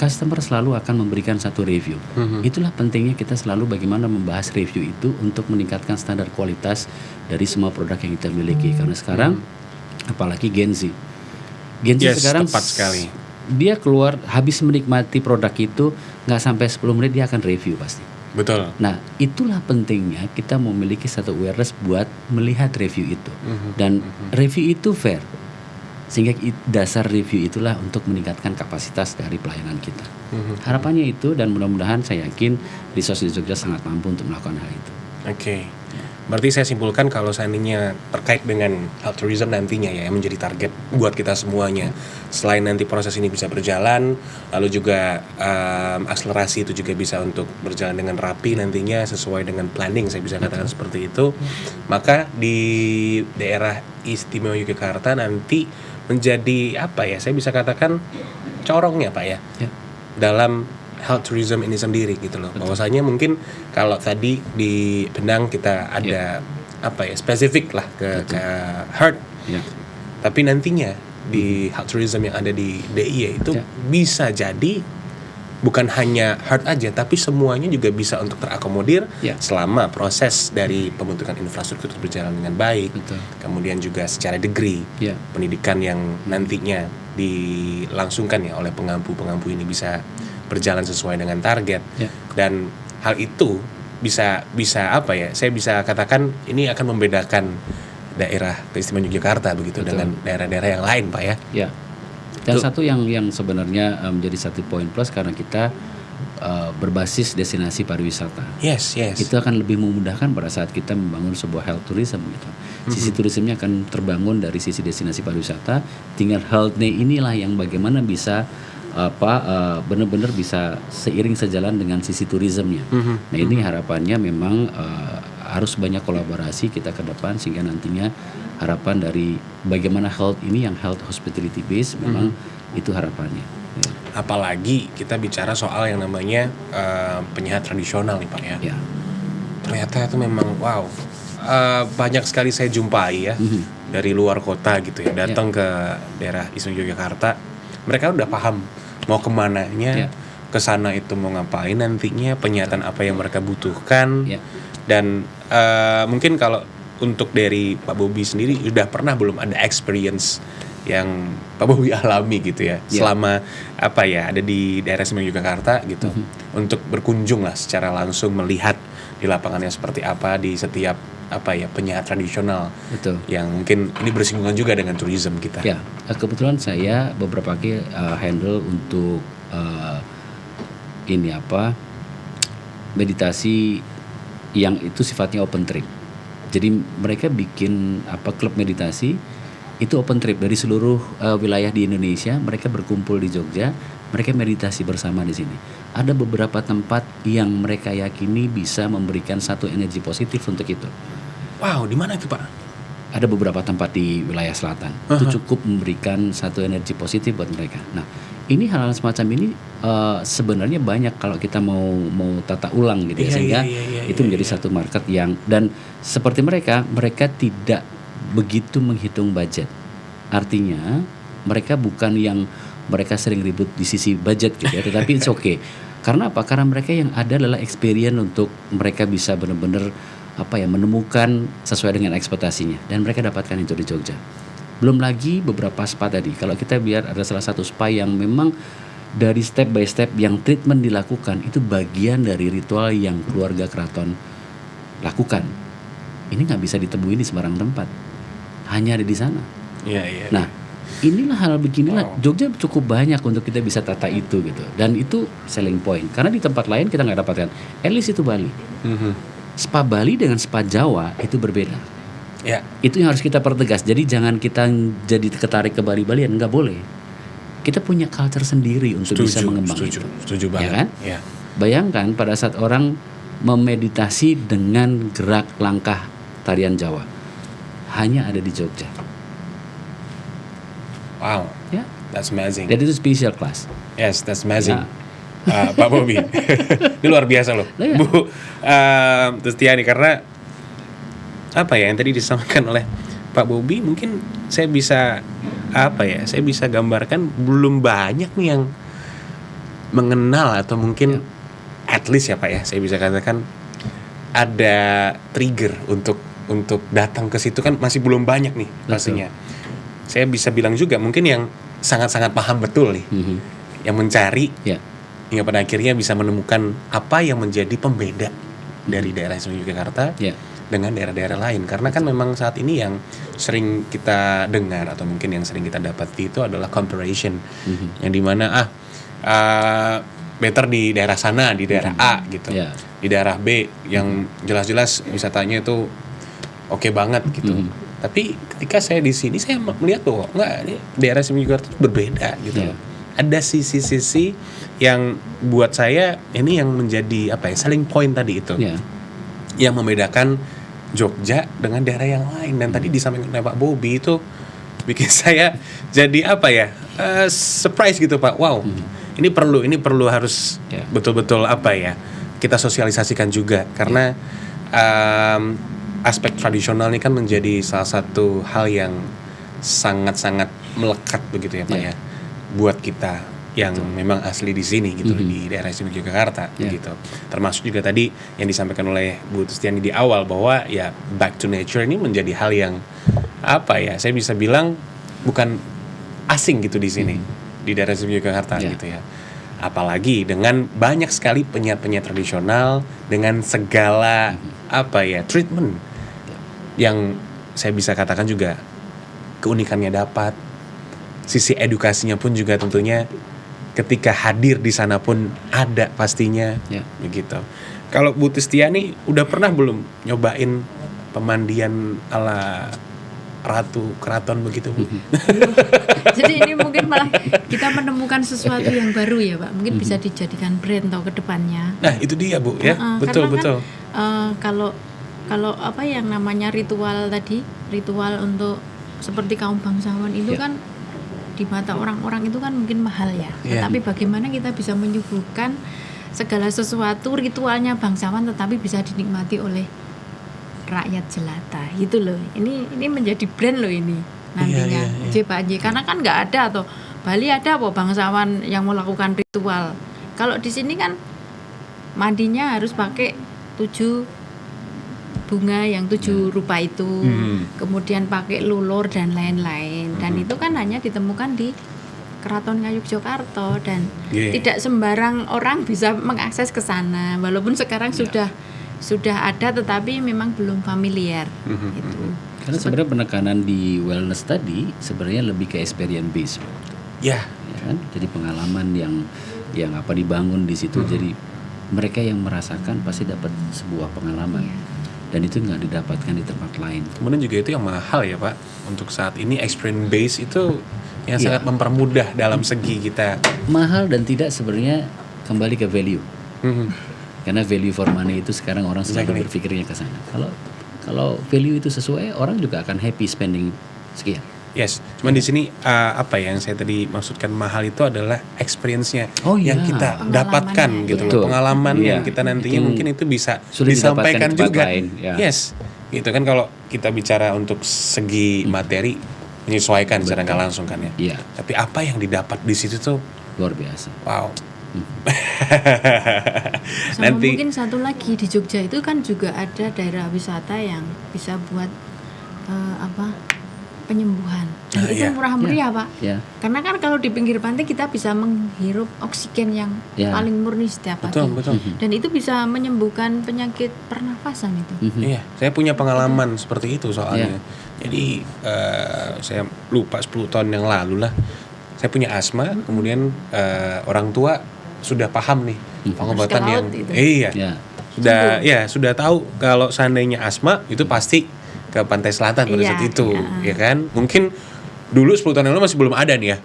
customer selalu akan memberikan satu review. Itulah pentingnya kita selalu bagaimana membahas review itu untuk meningkatkan standar kualitas dari semua produk yang kita miliki. Karena sekarang apalagi Gen Z. Gen Z Yes, sekarang tepat sekali. dia keluar habis menikmati produk itu nggak sampai 10 menit dia akan review pasti. Betul. Nah, itulah pentingnya kita memiliki satu awareness buat melihat review itu. Dan review itu fair. Sehingga dasar review itulah untuk meningkatkan kapasitas dari pelayanan kita. Harapannya itu, dan mudah-mudahan saya yakin Resource di Jogja sangat mampu untuk melakukan hal itu. Oke. Berarti saya simpulkan kalau seandainya terkait dengan health tourism nantinya ya yang menjadi target buat kita semuanya. Selain nanti proses ini bisa berjalan, lalu juga akselerasi itu juga bisa untuk berjalan dengan rapi nantinya sesuai dengan planning, saya bisa katakan seperti itu. Maka di daerah Istimewa Yogyakarta nanti menjadi apa ya? Saya bisa katakan corongnya Pak ya. Dalam health tourism ini sendiri gitu loh. Bahwasanya mungkin kalau tadi di Penang kita ada apa ya spesifik lah ke heart. Tapi nantinya di health tourism yang ada di DIY itu bisa jadi bukan hanya heart aja, tapi semuanya juga bisa untuk terakomodir selama proses dari pembentukan infrastruktur berjalan dengan baik. Kemudian juga secara degree pendidikan yang nantinya dilangsungkan ya oleh pengampu ini bisa berjalan sesuai dengan target. Dan hal itu bisa apa ya? Saya bisa katakan ini akan membedakan daerah keistimewaan Yogyakarta begitu dengan daerah-daerah yang lain, Pak ya. Dan satu yang sebenarnya menjadi satu poin plus karena kita berbasis destinasi pariwisata. Yes. Itu akan lebih memudahkan pada saat kita membangun sebuah health tourism gitu. Sisi turismenya akan terbangun dari sisi destinasi pariwisata. Tinggal health-nya inilah yang bagaimana bisa benar-benar bisa seiring sejalan dengan sisi turismenya. Nah ini harapannya memang harus banyak kolaborasi kita ke depan sehingga nantinya harapan dari bagaimana health ini yang health hospitality base memang itu harapannya. Apalagi kita bicara soal yang namanya penyehat tradisional nih Pak ya. Ternyata itu memang wow. Banyak sekali saya jumpai ya dari luar kota gitu ya datang ke daerah Istimewa Yogyakarta. Mereka udah paham mau kemananya, ke sana itu mau ngapain nantinya, penyihatan apa yang mereka butuhkan, dan mungkin kalau untuk dari Pak Bobi sendiri udah pernah belum ada experience yang Pak Bobi alami gitu ya selama apa ya ada di daerah Istimewa Yogyakarta gitu untuk berkunjung lah secara langsung melihat di lapangannya seperti apa di setiap apa ya penyehat tradisional yang mungkin ini bersinggungan juga dengan tourism kita. Kebetulan saya beberapa kali handle untuk meditasi yang itu sifatnya open trip. Jadi mereka bikin klub meditasi itu open trip dari seluruh wilayah di Indonesia. Mereka berkumpul di Jogja, mereka meditasi bersama di sini. Ada beberapa tempat yang mereka yakini bisa memberikan satu energi positif untuk itu. Wow, di mana itu Pak? Ada beberapa tempat di wilayah selatan. Itu cukup memberikan satu energi positif buat mereka. Nah, ini hal-hal semacam ini sebenarnya banyak kalau kita mau tata ulang gitu ya. Sehingga itu menjadi satu market yang dan seperti mereka tidak begitu menghitung budget. Artinya mereka bukan yang mereka sering ribut di sisi budget gitu ya, tetapi it's okay. Karena apa? Karena mereka yang ada adalah experience untuk mereka bisa benar-benar menemukan sesuai dengan ekspektasinya dan mereka dapatkan itu di Jogja. Belum lagi beberapa spa tadi. Kalau kita biar ada salah satu spa yang memang dari step by step yang treatment dilakukan itu bagian dari ritual yang keluarga keraton lakukan. Ini nggak bisa ditemui di sembarang tempat. Hanya ada di sana. Nah, inilah hal beginilah Jogja cukup banyak untuk kita bisa tata itu gitu. Dan itu selling point. Karena di tempat lain kita nggak dapatkan. At least itu Bali. Spa Bali dengan spa Jawa itu berbeda. Itu yang harus kita pertegas. Jadi jangan kita jadi ketarik ke Bali-Balian, nggak boleh. Kita punya culture sendiri untuk bisa mengembangkan itu. Setuju banget. Ya kan? Bayangkan pada saat orang memeditasi dengan gerak langkah tarian Jawa, hanya ada di Jogja. Wow, that's amazing. Dan itu special class. Yes, that's amazing. Pak Bobi, ini luar biasa loh, Bu Tustiani, karena apa ya yang tadi disampaikan oleh Pak Bobi, mungkin saya bisa gambarkan belum banyak nih yang mengenal atau mungkin at least ya Pak ya, saya bisa katakan ada trigger untuk datang ke situ kan masih belum banyak nih pastinya. Saya bisa bilang juga mungkin yang sangat-sangat paham betul nih, yang mencari hingga pada akhirnya bisa menemukan apa yang menjadi pembeda dari daerah istimewa Yogyakarta dengan daerah-daerah lain. Karena kan memang saat ini yang sering kita dengar atau mungkin yang sering kita dapati itu adalah comparison, yang dimana better di daerah sana, di daerah A gitu, di daerah B yang jelas-jelas wisatanya itu oke banget gitu. Tapi ketika saya di sini saya melihat bahwa enggak, ini daerah istimewa Yogyakarta itu berbeda gitu. Ada sisi-sisi yang buat saya ini yang menjadi selling point tadi itu, yang membedakan Jogja dengan daerah yang lain. Dan tadi disampaikan oleh Pak Bobby itu bikin saya jadi surprise gitu Pak. Wow, ini perlu harus betul-betul kita sosialisasikan juga, karena aspek tradisional ini kan menjadi salah satu hal yang sangat-sangat melekat begitu ya Pak ya, buat kita yang memang asli di sini gitu, di daerah istimewa Yogyakarta gitu. Termasuk juga tadi yang disampaikan oleh Bu Tustiani di awal bahwa ya back to nature ini menjadi hal yang saya bisa bilang bukan asing gitu di sini, di daerah istimewa Yogyakarta gitu ya. Apalagi dengan banyak sekali penyiar-penyiar tradisional dengan segala treatment yang saya bisa katakan juga keunikannya dapat. Sisi edukasinya pun juga tentunya ketika hadir di sana pun ada pastinya begitu. Kalau Bu Tustiani udah pernah belum nyobain pemandian ala ratu keraton begitu Bu? Jadi ini mungkin malah kita menemukan sesuatu yang baru ya Pak. Mungkin bisa dijadikan brand atau ke depannya. Nah itu dia Bu ya, betul. Kalau yang namanya ritual tadi, ritual untuk seperti kaum bangsawan itu kan di mata orang-orang itu kan mungkin mahal ya. Tetapi bagaimana kita bisa menyuguhkan segala sesuatu ritualnya bangsawan tetapi bisa dinikmati oleh rakyat jelata gitu loh. Ini menjadi brand loh ini nantinya. Pak J, karena kan nggak ada atau Bali ada bangsawan yang melakukan ritual. Kalau di sini kan mandinya harus pakai 7 bunga yang 7 rupa itu, kemudian pakai lulur dan lain-lain, dan itu kan hanya ditemukan di Keraton Ngayogyakarta dan tidak sembarang orang bisa mengakses ke sana, walaupun sekarang sudah ada tetapi memang belum familiar gitu. Karena sebenarnya penekanan di wellness tadi sebenarnya lebih ke experience based. Ya kan? Jadi pengalaman yang dibangun di situ, jadi mereka yang merasakan pasti dapat sebuah pengalaman. Dan itu nggak didapatkan di tempat lain. Kemudian juga itu yang mahal ya Pak. Untuk saat ini experience base itu yang sangat mempermudah dalam segi kita. Mahal dan tidak sebenarnya kembali ke value. Karena value for money itu sekarang orang selalu berpikirnya ke sana. Kalau value itu sesuai, orang juga akan happy spending sekian. Yes, cuman di sini yang saya tadi maksudkan mahal itu adalah experience-nya yang kita dapatkan gitu loh, pengalaman yang kita nantinya mungkin itu bisa disampaikan juga. Yes, gitu kan kalau kita bicara untuk segi materi menyesuaikan secara nggak langsung kan ya. Tapi apa yang didapat di situ tuh luar biasa. Wow. Sama mungkin satu lagi di Jogja itu kan juga ada daerah wisata yang bisa buat penyembuhan. Nah, itu murah meriah Pak. Karena kan kalau di pinggir pantai kita bisa menghirup oksigen yang paling murni setiap pagi. Betul. Dan itu bisa menyembuhkan penyakit pernafasan itu. Iya, saya punya pengalaman seperti itu soalnya. Jadi saya lupa 10 tahun yang lalu lah. Saya punya asma, kemudian orang tua sudah paham nih pengobatan yang sudah tahu kalau seandainya asma itu pasti ke pantai selatan pada saat itu, ya kan? Mungkin dulu 10 tahun yang lalu masih belum ada nih ya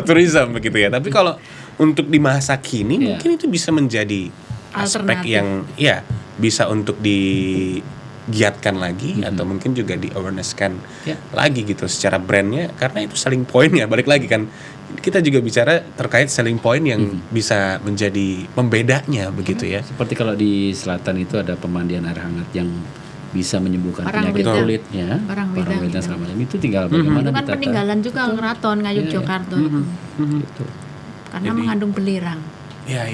tourism begitu ya. Tapi kalau untuk di masa kini mungkin itu bisa menjadi aspek yang bisa untuk digiatkan lagi atau mungkin juga di awareness-kan lagi gitu secara brandnya, karena itu selling point-nya. Balik lagi kan kita juga bicara terkait selling point yang bisa menjadi pembedanya begitu ya. Seperti kalau di selatan itu ada pemandian air hangat yang bisa menyembuhkan penyakit kulit ya, orang wedang selama ini itu tinggal bagaimana itu kan peninggalan juga Keraton Ngayogyakarta itu. Karena mengandung belerang. Ya.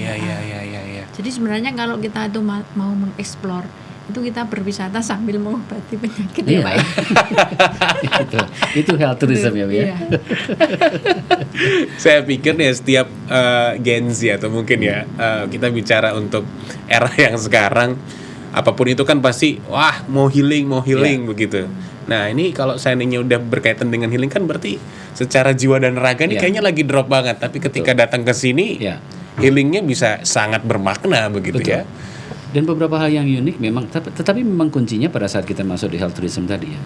Jadi sebenarnya kalau kita itu mau mengeksplor, itu kita berwisata sambil mengobati penyakit ya Iya. Pak ya. itu health tourism ya, Bu ya. Iya. Saya pikir nih setiap Gen Z atau mungkin ya kita bicara untuk era yang sekarang, apapun itu kan pasti wah mau healing begitu. Nah ini kalau seandainya udah berkaitan dengan healing kan berarti secara jiwa dan raga nih Ya. kayaknya lagi drop banget. Tapi ketika datang ke sini Ya. healingnya bisa sangat bermakna begitu Betul. ya. Dan beberapa hal yang unik memang, tetapi memang kuncinya pada saat kita masuk di health tourism tadi ya,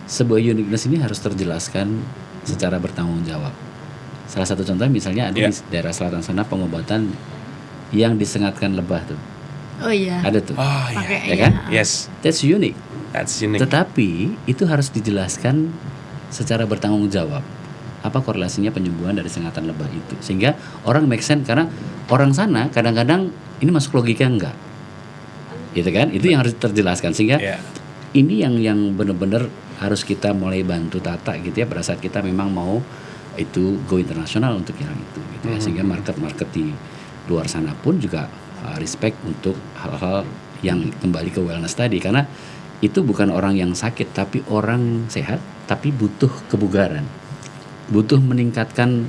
sebuah uniqueness ini harus terjelaskan secara bertanggung jawab. Salah satu contoh misalnya ada Ya. di daerah selatan sana pengobatan yang disengatkan lebah tuh, Oh iya. ada tuh, Oh iya. Pakai ya kan? Yes, That's unique. that's unique. Tetapi itu harus dijelaskan secara bertanggung jawab. Apa korelasinya penyembuhan dari sengatan lebah itu, sehingga orang make sense, karena orang sana kadang-kadang ini masuk logika enggak, gitu kan? Itu yang harus terjelaskan, sehingga Ya. ini yang benar-benar harus kita mulai bantu tata gitu ya, pada saat kita memang mau itu go internasional untuk yang itu gitu ya. Sehingga market di luar sana pun juga respect untuk hal-hal yang kembali ke wellness tadi, karena itu bukan orang yang sakit tapi orang sehat tapi butuh kebugaran, butuh meningkatkan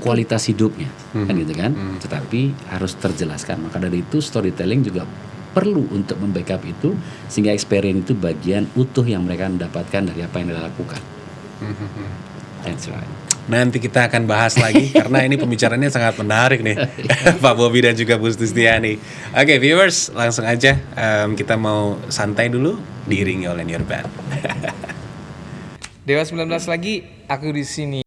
kualitas hidupnya kan gitu kan. Tetapi harus terjelaskan, maka dari itu storytelling juga perlu untuk membackup itu, sehingga experience itu bagian utuh yang mereka mendapatkan dari apa yang dilakukan. That's right. Nanti kita akan bahas lagi karena ini pembicaranya sangat menarik nih. Pak Bobby dan juga Bu Sustiani. Oke, viewers, langsung aja kita mau santai dulu diiringi oleh Nirban. Dewa 19 lagi, aku di sini.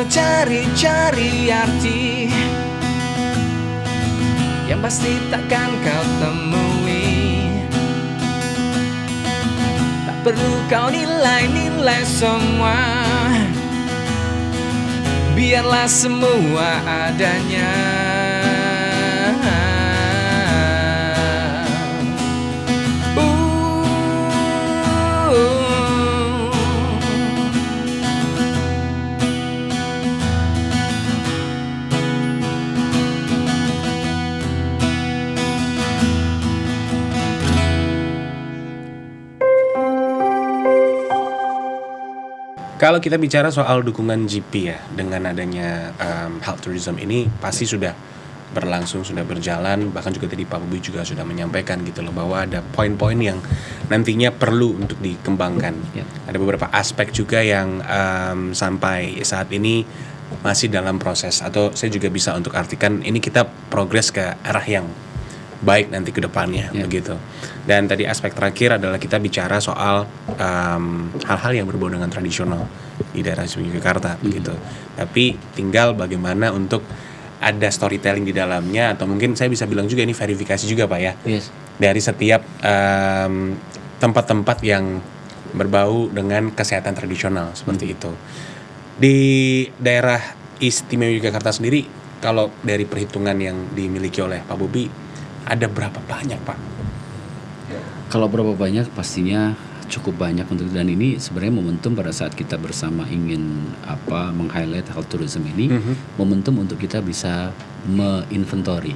Cari-cari arti yang pasti takkan kau temui. perlu kau nilai-nilai semua. Biarlah semua adanya. Kalau kita bicara soal dukungan GP ya, dengan adanya health tourism ini pasti sudah berlangsung, sudah berjalan. Bahkan juga tadi Pak Bobi juga sudah menyampaikan gitu loh, bahwa ada poin-poin yang nantinya perlu untuk dikembangkan. Ada beberapa aspek juga yang sampai saat ini masih dalam proses, atau saya juga bisa untuk artikan ini kita progres ke arah yang baik nanti ke depannya begitu. Dan tadi aspek terakhir adalah kita bicara soal hal-hal yang berbau dengan tradisional di daerah Yogyakarta begitu. Tapi tinggal bagaimana untuk ada storytelling di dalamnya, atau mungkin saya bisa bilang juga ini verifikasi juga Pak ya. Dari setiap tempat-tempat yang berbau dengan kesehatan tradisional seperti itu. Di daerah Istimewa Yogyakarta sendiri, kalau dari perhitungan yang dimiliki oleh Pak Bobi, ada berapa banyak Pak? Kalau berapa banyak pastinya cukup banyak untuk, dan ini sebenarnya momentum pada saat kita bersama ingin meng-highlight health tourism ini, momentum untuk kita bisa me-inventory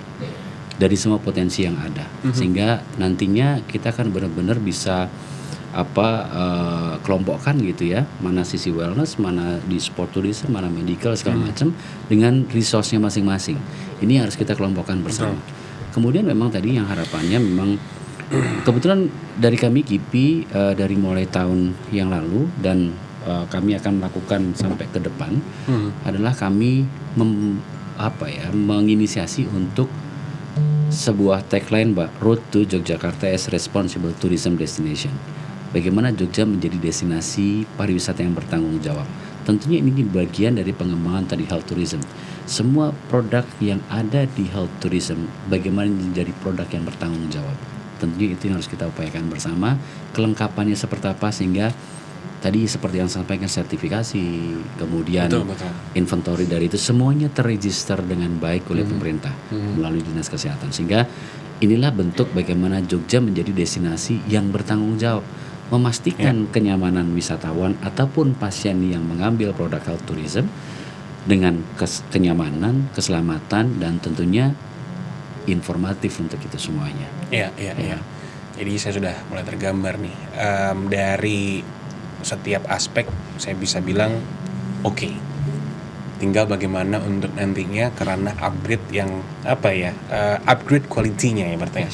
dari semua potensi yang ada, sehingga nantinya kita akan benar-benar bisa kelompokkan gitu ya, mana sisi wellness, mana di sport tourism, mana medical segala macam dengan resource-nya masing-masing. Ini harus kita kelompokkan bersama. Kemudian memang tadi yang harapannya memang kebetulan dari kami KIPI dari mulai tahun yang lalu, dan kami akan melakukan sampai ke depan adalah kami menginisiasi untuk sebuah tagline Road to Yogyakarta as Responsible Tourism Destination. Bagaimana Jogja menjadi destinasi pariwisata yang bertanggung jawab. Tentunya ini bagian dari pengembangan tadi health tourism. Semua produk yang ada di health tourism bagaimana menjadi produk yang bertanggung jawab. Tentunya itu yang harus kita upayakan bersama. Kelengkapannya seperti apa, sehingga tadi seperti yang sampaikan, sertifikasi, kemudian inventory dari itu semuanya terregister dengan baik oleh pemerintah melalui Dinas Kesehatan. Sehingga inilah bentuk bagaimana Jogja menjadi destinasi yang bertanggung jawab, memastikan kenyamanan wisatawan ataupun pasien yang mengambil produk health tourism dengan kenyamanan, keselamatan, dan tentunya informatif untuk itu semuanya. Iya. Jadi saya sudah mulai tergambar nih dari setiap aspek. Saya bisa bilang oke. Tinggal bagaimana untuk nantinya, karena upgrade yang upgrade quality-nya ya berarti.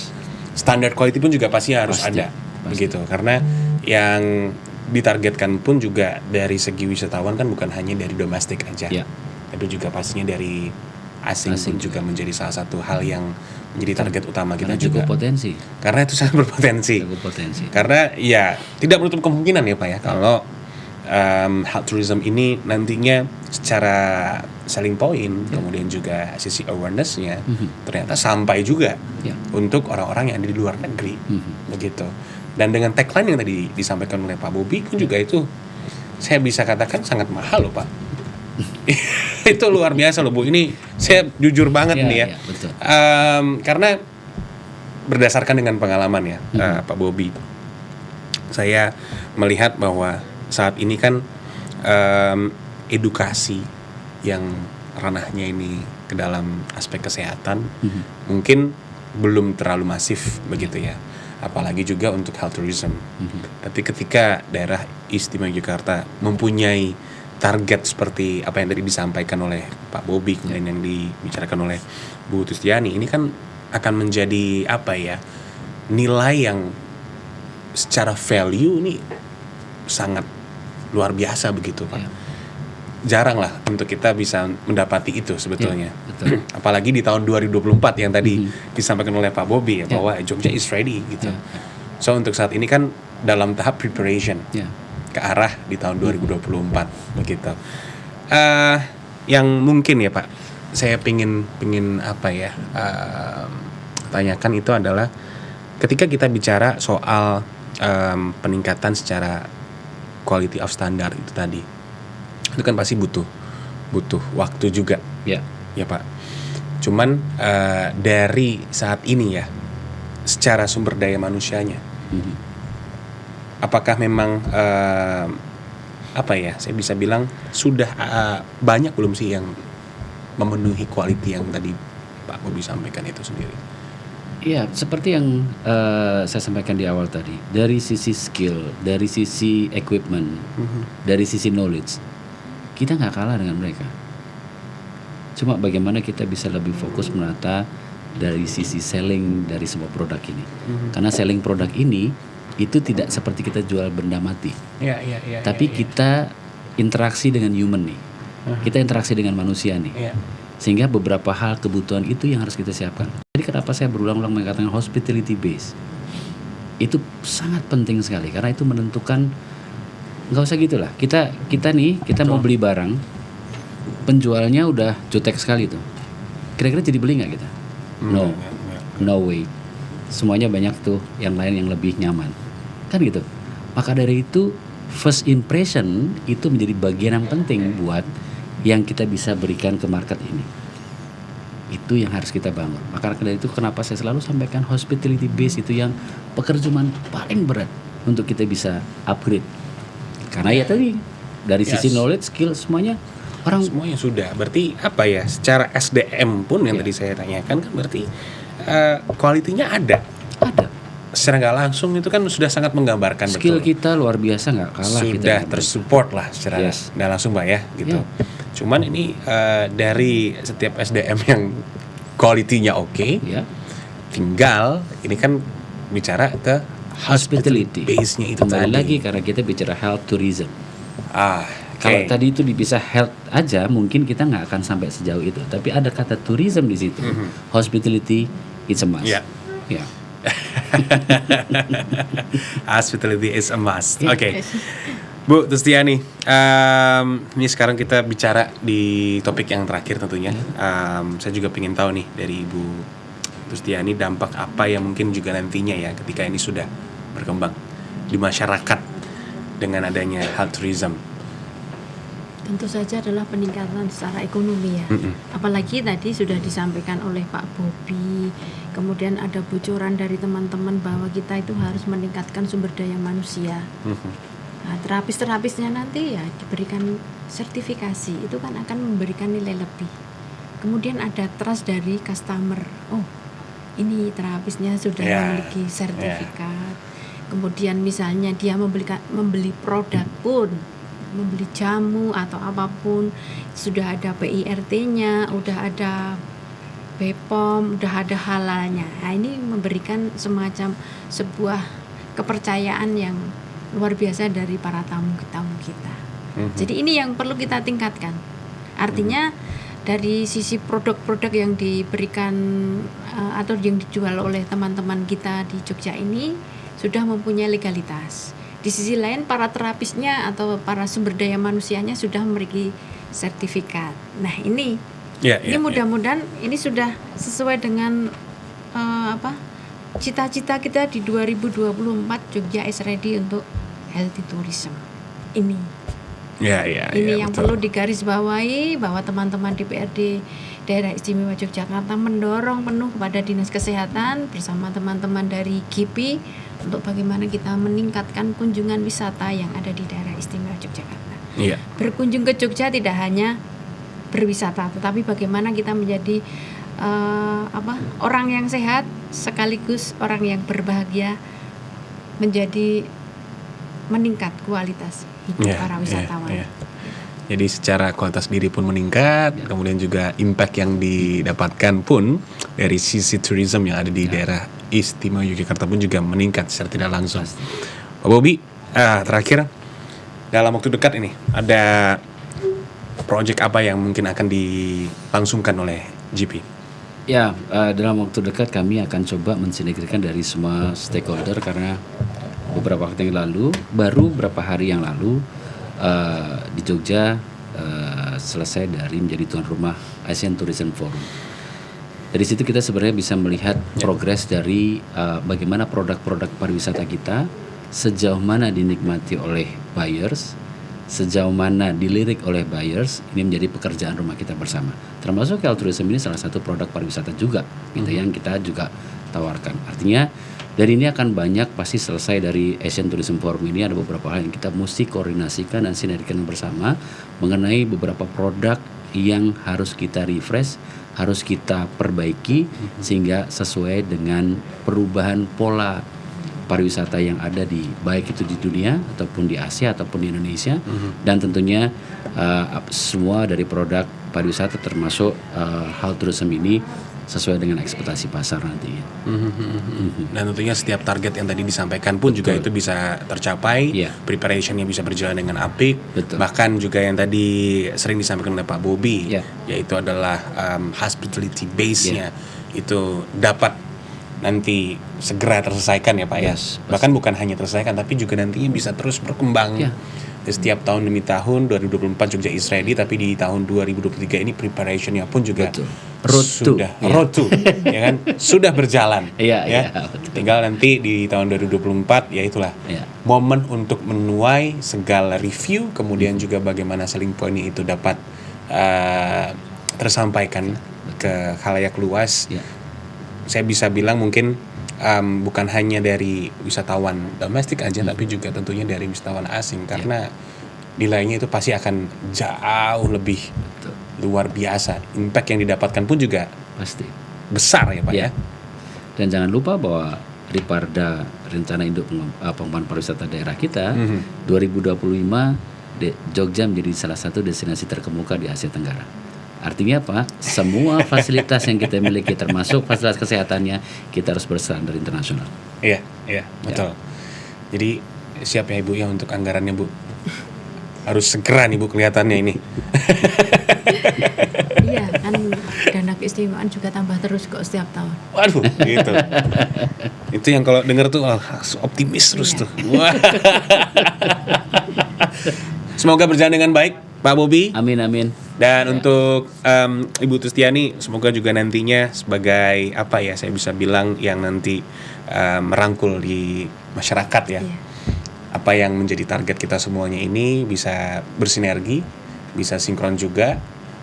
Standar quality pun juga pasti harus ada. Begitu, karena yang ditargetkan pun juga dari segi wisatawan kan bukan hanya dari domestik aja, tapi juga pastinya dari asing pun juga menjadi salah satu hal yang menjadi target utama kita juga. Potensi. Karena itu sangat berpotensi. Karena ya tidak menutup kemungkinan ya Pak ya, kalau health tourism ini nantinya secara selling point, kemudian juga sisi awareness-nya ternyata sampai juga untuk orang-orang yang ada di luar negeri, begitu. Dan dengan tagline yang tadi disampaikan oleh Pak Bobi pun juga itu saya bisa katakan sangat mahal loh Pak. Itu luar biasa loh Bu. Ini saya jujur banget nih ya. Betul. Karena berdasarkan dengan pengalaman ya Pak Bobi, saya melihat bahwa saat ini kan edukasi yang ranahnya ini ke dalam aspek kesehatan mungkin belum terlalu masif begitu ya. Apalagi juga untuk health tourism. Tapi ketika daerah Istimewa Yogyakarta mempunyai target seperti apa yang tadi disampaikan oleh Pak Bobi, kemudian yang dibicarakan oleh Bu Tustiani, ini kan akan menjadi nilai yang secara value ini sangat luar biasa begitu Pak. Jarang lah untuk kita bisa mendapati itu sebetulnya. Apalagi di tahun 2024 yang tadi disampaikan oleh Pak Bobi bahwa Jogja is ready gitu. So untuk saat ini kan dalam tahap preparation ke arah di tahun 2024 begitu. Yang mungkin ya Pak, saya pingin tanyakan itu adalah ketika kita bicara soal peningkatan secara quality of standard itu tadi, itu kan pasti butuh waktu juga Ya. ya Pak. Cuman dari saat ini ya, secara sumber daya manusianya, apakah memang apa ya, saya bisa bilang sudah banyak belum sih yang memenuhi quality yang tadi Pak Bobi sampaikan itu sendiri? Iya, seperti yang saya sampaikan di awal tadi, dari sisi skill, dari sisi equipment, dari sisi knowledge, kita nggak kalah dengan mereka. Cuma bagaimana kita bisa lebih fokus menata dari sisi selling dari sebuah produk ini. Karena selling produk ini itu tidak seperti kita jual benda mati. Iya. Tapi kita interaksi dengan human nih. Kita interaksi dengan manusia nih. Iya. Sehingga beberapa hal kebutuhan itu yang harus kita siapkan. Jadi kenapa saya berulang-ulang mengatakan hospitality base? Itu sangat penting sekali karena itu menentukan, nggak usah gitulah. Kita mau beli barang, penjualnya udah jutek sekali tuh. Kira-kira jadi beli nggak kita? No way. Semuanya banyak tuh yang lain yang lebih nyaman. Kan gitu. Maka dari itu first impression itu menjadi bagian yang penting buat yang kita bisa berikan ke market ini. Itu yang harus kita bangun. Maka dari itu kenapa saya selalu sampaikan hospitality base itu yang pekerjaan paling berat untuk kita bisa upgrade. Karena ya tadi dari sisi knowledge, skill semuanya sudah. Berarti apa ya? Secara SDM pun yang tadi saya tanyakan kan berarti kualitinya ada. Secara nggak langsung itu kan sudah sangat menggambarkan skill betul. kita luar biasa, nggak kalah. Sudah tersupport lah secara nggak langsung Pak ya gitu. Cuman ini dari setiap SDM yang kualitinya oke, tinggal ini kan bicara ke hospitality base-nya itu kembali tadi. lagi karena kita bicara health tourism. Kalau Okay. tadi itu bisa health aja, mungkin kita nggak akan sampai sejauh itu. Tapi ada kata tourism di situ. Hospitality it's a must. Ya. Ya. Hospitality is a must. Ya. Oke. Bu Tustiani, ini sekarang kita bicara di topik yang terakhir tentunya. Saya juga ingin tahu nih dari Ibu Tustiani dampak apa yang mungkin juga nantinya ya ketika ini sudah berkembang di masyarakat dengan adanya health tourism. Tentu saja adalah peningkatan secara ekonomi ya. Apalagi tadi sudah disampaikan oleh Pak Bobi, kemudian ada bocoran dari teman-teman bahwa kita itu harus meningkatkan sumber daya manusia. Nah, terapis-terapisnya nanti ya diberikan sertifikasi, itu kan akan memberikan nilai lebih. Kemudian ada trust dari customer. Oh, ini terapisnya sudah memiliki sertifikat. Kemudian misalnya dia membeli produk pun, membeli jamu atau apapun, sudah ada PIRT-nya, udah ada BPOM, udah ada halalnya. Nah, ini memberikan semacam sebuah kepercayaan yang luar biasa dari para tamu kita. Jadi ini yang perlu kita tingkatkan. Artinya dari sisi produk-produk yang diberikan atau yang dijual oleh teman-teman kita di Jogja ini sudah mempunyai legalitas. Di sisi lain para terapisnya atau para sumber daya manusianya sudah memiliki sertifikat. Nah ini mudah-mudahan ini sudah sesuai dengan cita-cita kita di 2024 Jogja is ready untuk healthy tourism. Ini yang betul. perlu digarisbawahi bahwa teman-teman DPRD Daerah Istimewa Yogyakarta mendorong penuh kepada Dinas Kesehatan bersama teman-teman dari GIPI untuk bagaimana kita meningkatkan kunjungan wisata yang ada di Daerah Istimewa Yogyakarta. Berkunjung ke Jogja tidak hanya berwisata, tetapi bagaimana kita menjadi orang yang sehat sekaligus orang yang berbahagia, menjadi meningkat kualitas hidup para wisatawan. Jadi secara kualitas diri pun meningkat, kemudian juga impact yang didapatkan pun dari sisi tourism yang ada di daerah Istimewa Yogyakarta pun juga meningkat secara tidak langsung. Pak Bobi, terakhir dalam waktu dekat ini ada proyek apa yang mungkin akan dilangsungkan oleh GP? Ya, dalam waktu dekat kami akan coba mensinergikan dari semua stakeholder karena beberapa waktu yang lalu, baru beberapa hari yang lalu di Jogja selesai dari menjadi tuan rumah Asian Tourism Forum. Dari situ kita sebenarnya bisa melihat progres dari bagaimana produk-produk pariwisata kita sejauh mana dinikmati oleh buyers, sejauh mana dilirik oleh buyers, ini menjadi pekerjaan rumah kita bersama. Termasuk health tourism ini salah satu produk pariwisata juga, gitu yang kita juga tawarkan. Artinya dari ini akan banyak pasti selesai dari Asian Tourism Forum ini ada beberapa hal yang kita mesti koordinasikan dan sinergikan bersama mengenai beberapa produk yang harus kita refresh, harus kita perbaiki sehingga sesuai dengan perubahan pola pariwisata yang ada di baik itu di dunia ataupun di Asia ataupun di Indonesia dan tentunya semua dari produk pariwisata termasuk health tourism ini sesuai dengan ekspektasi pasar nantinya. Dan tentunya setiap target yang tadi disampaikan pun juga itu bisa tercapai, Iya. preparationnya bisa berjalan dengan apik. Betul. Bahkan juga yang tadi sering disampaikan oleh Pak Bobi, Iya. yaitu adalah hospitality base-nya itu dapat nanti segera terselesaikan ya Pak ya. Yes, pasti. Bahkan bukan hanya terselesaikan tapi juga nantinya bisa terus berkembang. Iya. Setiap tahun demi tahun 2024 Jogja is ready, tapi di tahun 2023 ini preparationnya pun juga Betul. Road to, sudah ya. road to, ya kan sudah berjalan. Iya, ya. iya, betul. Tinggal nanti di tahun 2024 ya itulah Iya. momen untuk menuai segala review, kemudian juga bagaimana selling point itu dapat tersampaikan ke khalayak luas. Ya. Saya bisa bilang mungkin bukan hanya dari wisatawan domestik aja, tapi juga tentunya dari wisatawan asing, karena nilainya itu pasti akan jauh lebih Betul. luar biasa. Impact yang didapatkan pun juga Pasti. besar ya Pak ya. Ya. Dan jangan lupa bahwa Riparda Rencana Induk Pengembangan Pariwisata Daerah kita 2025 Jogja menjadi salah satu destinasi terkemuka di Asia Tenggara. Artinya apa? Semua fasilitas yang kita miliki termasuk fasilitas kesehatannya kita harus berstandar internasional. Iya, betul. Jadi siap ya Ibu ya untuk anggarannya Bu. Harus segera nih Bu kelihatannya ini. Iya kan, dana keistimewaan juga tambah terus kok setiap tahun. Waduh, gitu. Itu yang kalau denger tuh optimis terus Iya. tuh. Wah. Semoga berjalan dengan baik Pak Bobi. Amin amin. Dan untuk Ibu Tustiani, semoga juga nantinya sebagai apa ya, saya bisa bilang yang nanti merangkul di masyarakat ya. Iya. Apa yang menjadi target kita semuanya ini bisa bersinergi, bisa sinkron juga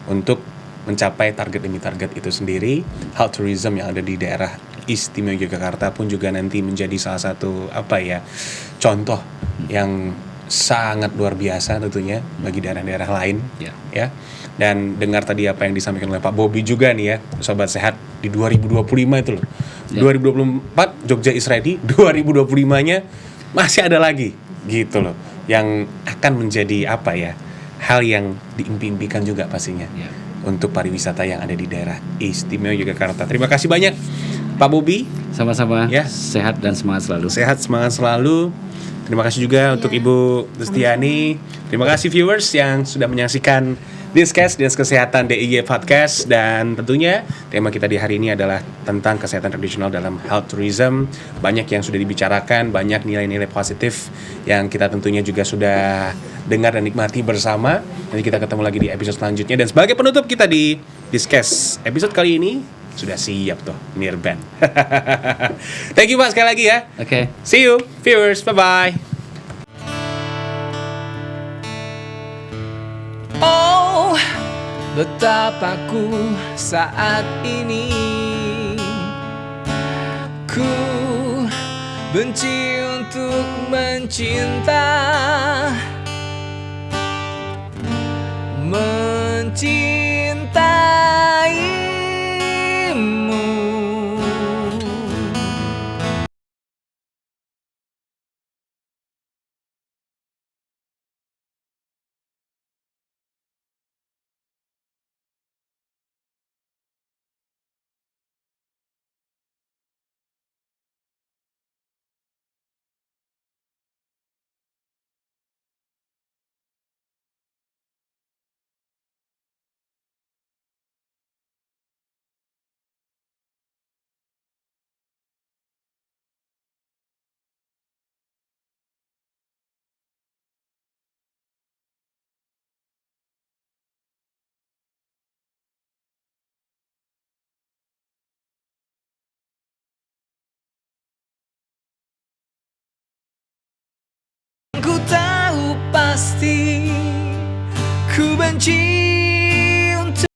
untuk mencapai target demi target itu sendiri. Health tourism yang ada di daerah Istimewa Yogyakarta pun juga nanti menjadi salah satu apa ya, contoh yang sangat luar biasa tentunya bagi daerah-daerah lain ya. Dan dengar tadi apa yang disampaikan oleh Pak Bobi juga nih ya, Sobat Sehat, di 2025 itu loh. 2024 Jogja is ready, 2025-nya masih ada lagi gitu loh, yang akan menjadi apa ya, hal yang diimpi-impikan juga pastinya untuk pariwisata yang ada di daerah Istimewa Yogyakarta. Terima kasih banyak Pak Bobi. Sama-sama. Ya. Sehat dan semangat selalu. Sehat, semangat selalu. Terima kasih juga untuk Ibu Tustiani. Terima kasih viewers yang sudah menyaksikan Discuss Kesehatan DIY Podcast. Dan tentunya tema kita di hari ini adalah tentang kesehatan tradisional dalam health tourism. Banyak yang sudah dibicarakan, banyak nilai-nilai positif yang kita tentunya juga sudah dengar dan nikmati bersama. Nanti kita ketemu lagi di episode selanjutnya. Dan sebagai penutup kita di Discuss episode kali ini sudah siap tuh Nirban. Thank you Pak sekali lagi ya. Oke. See you viewers, bye-bye. Oh, betapa ku saat ini ku benci untuk mencinta, janji untuk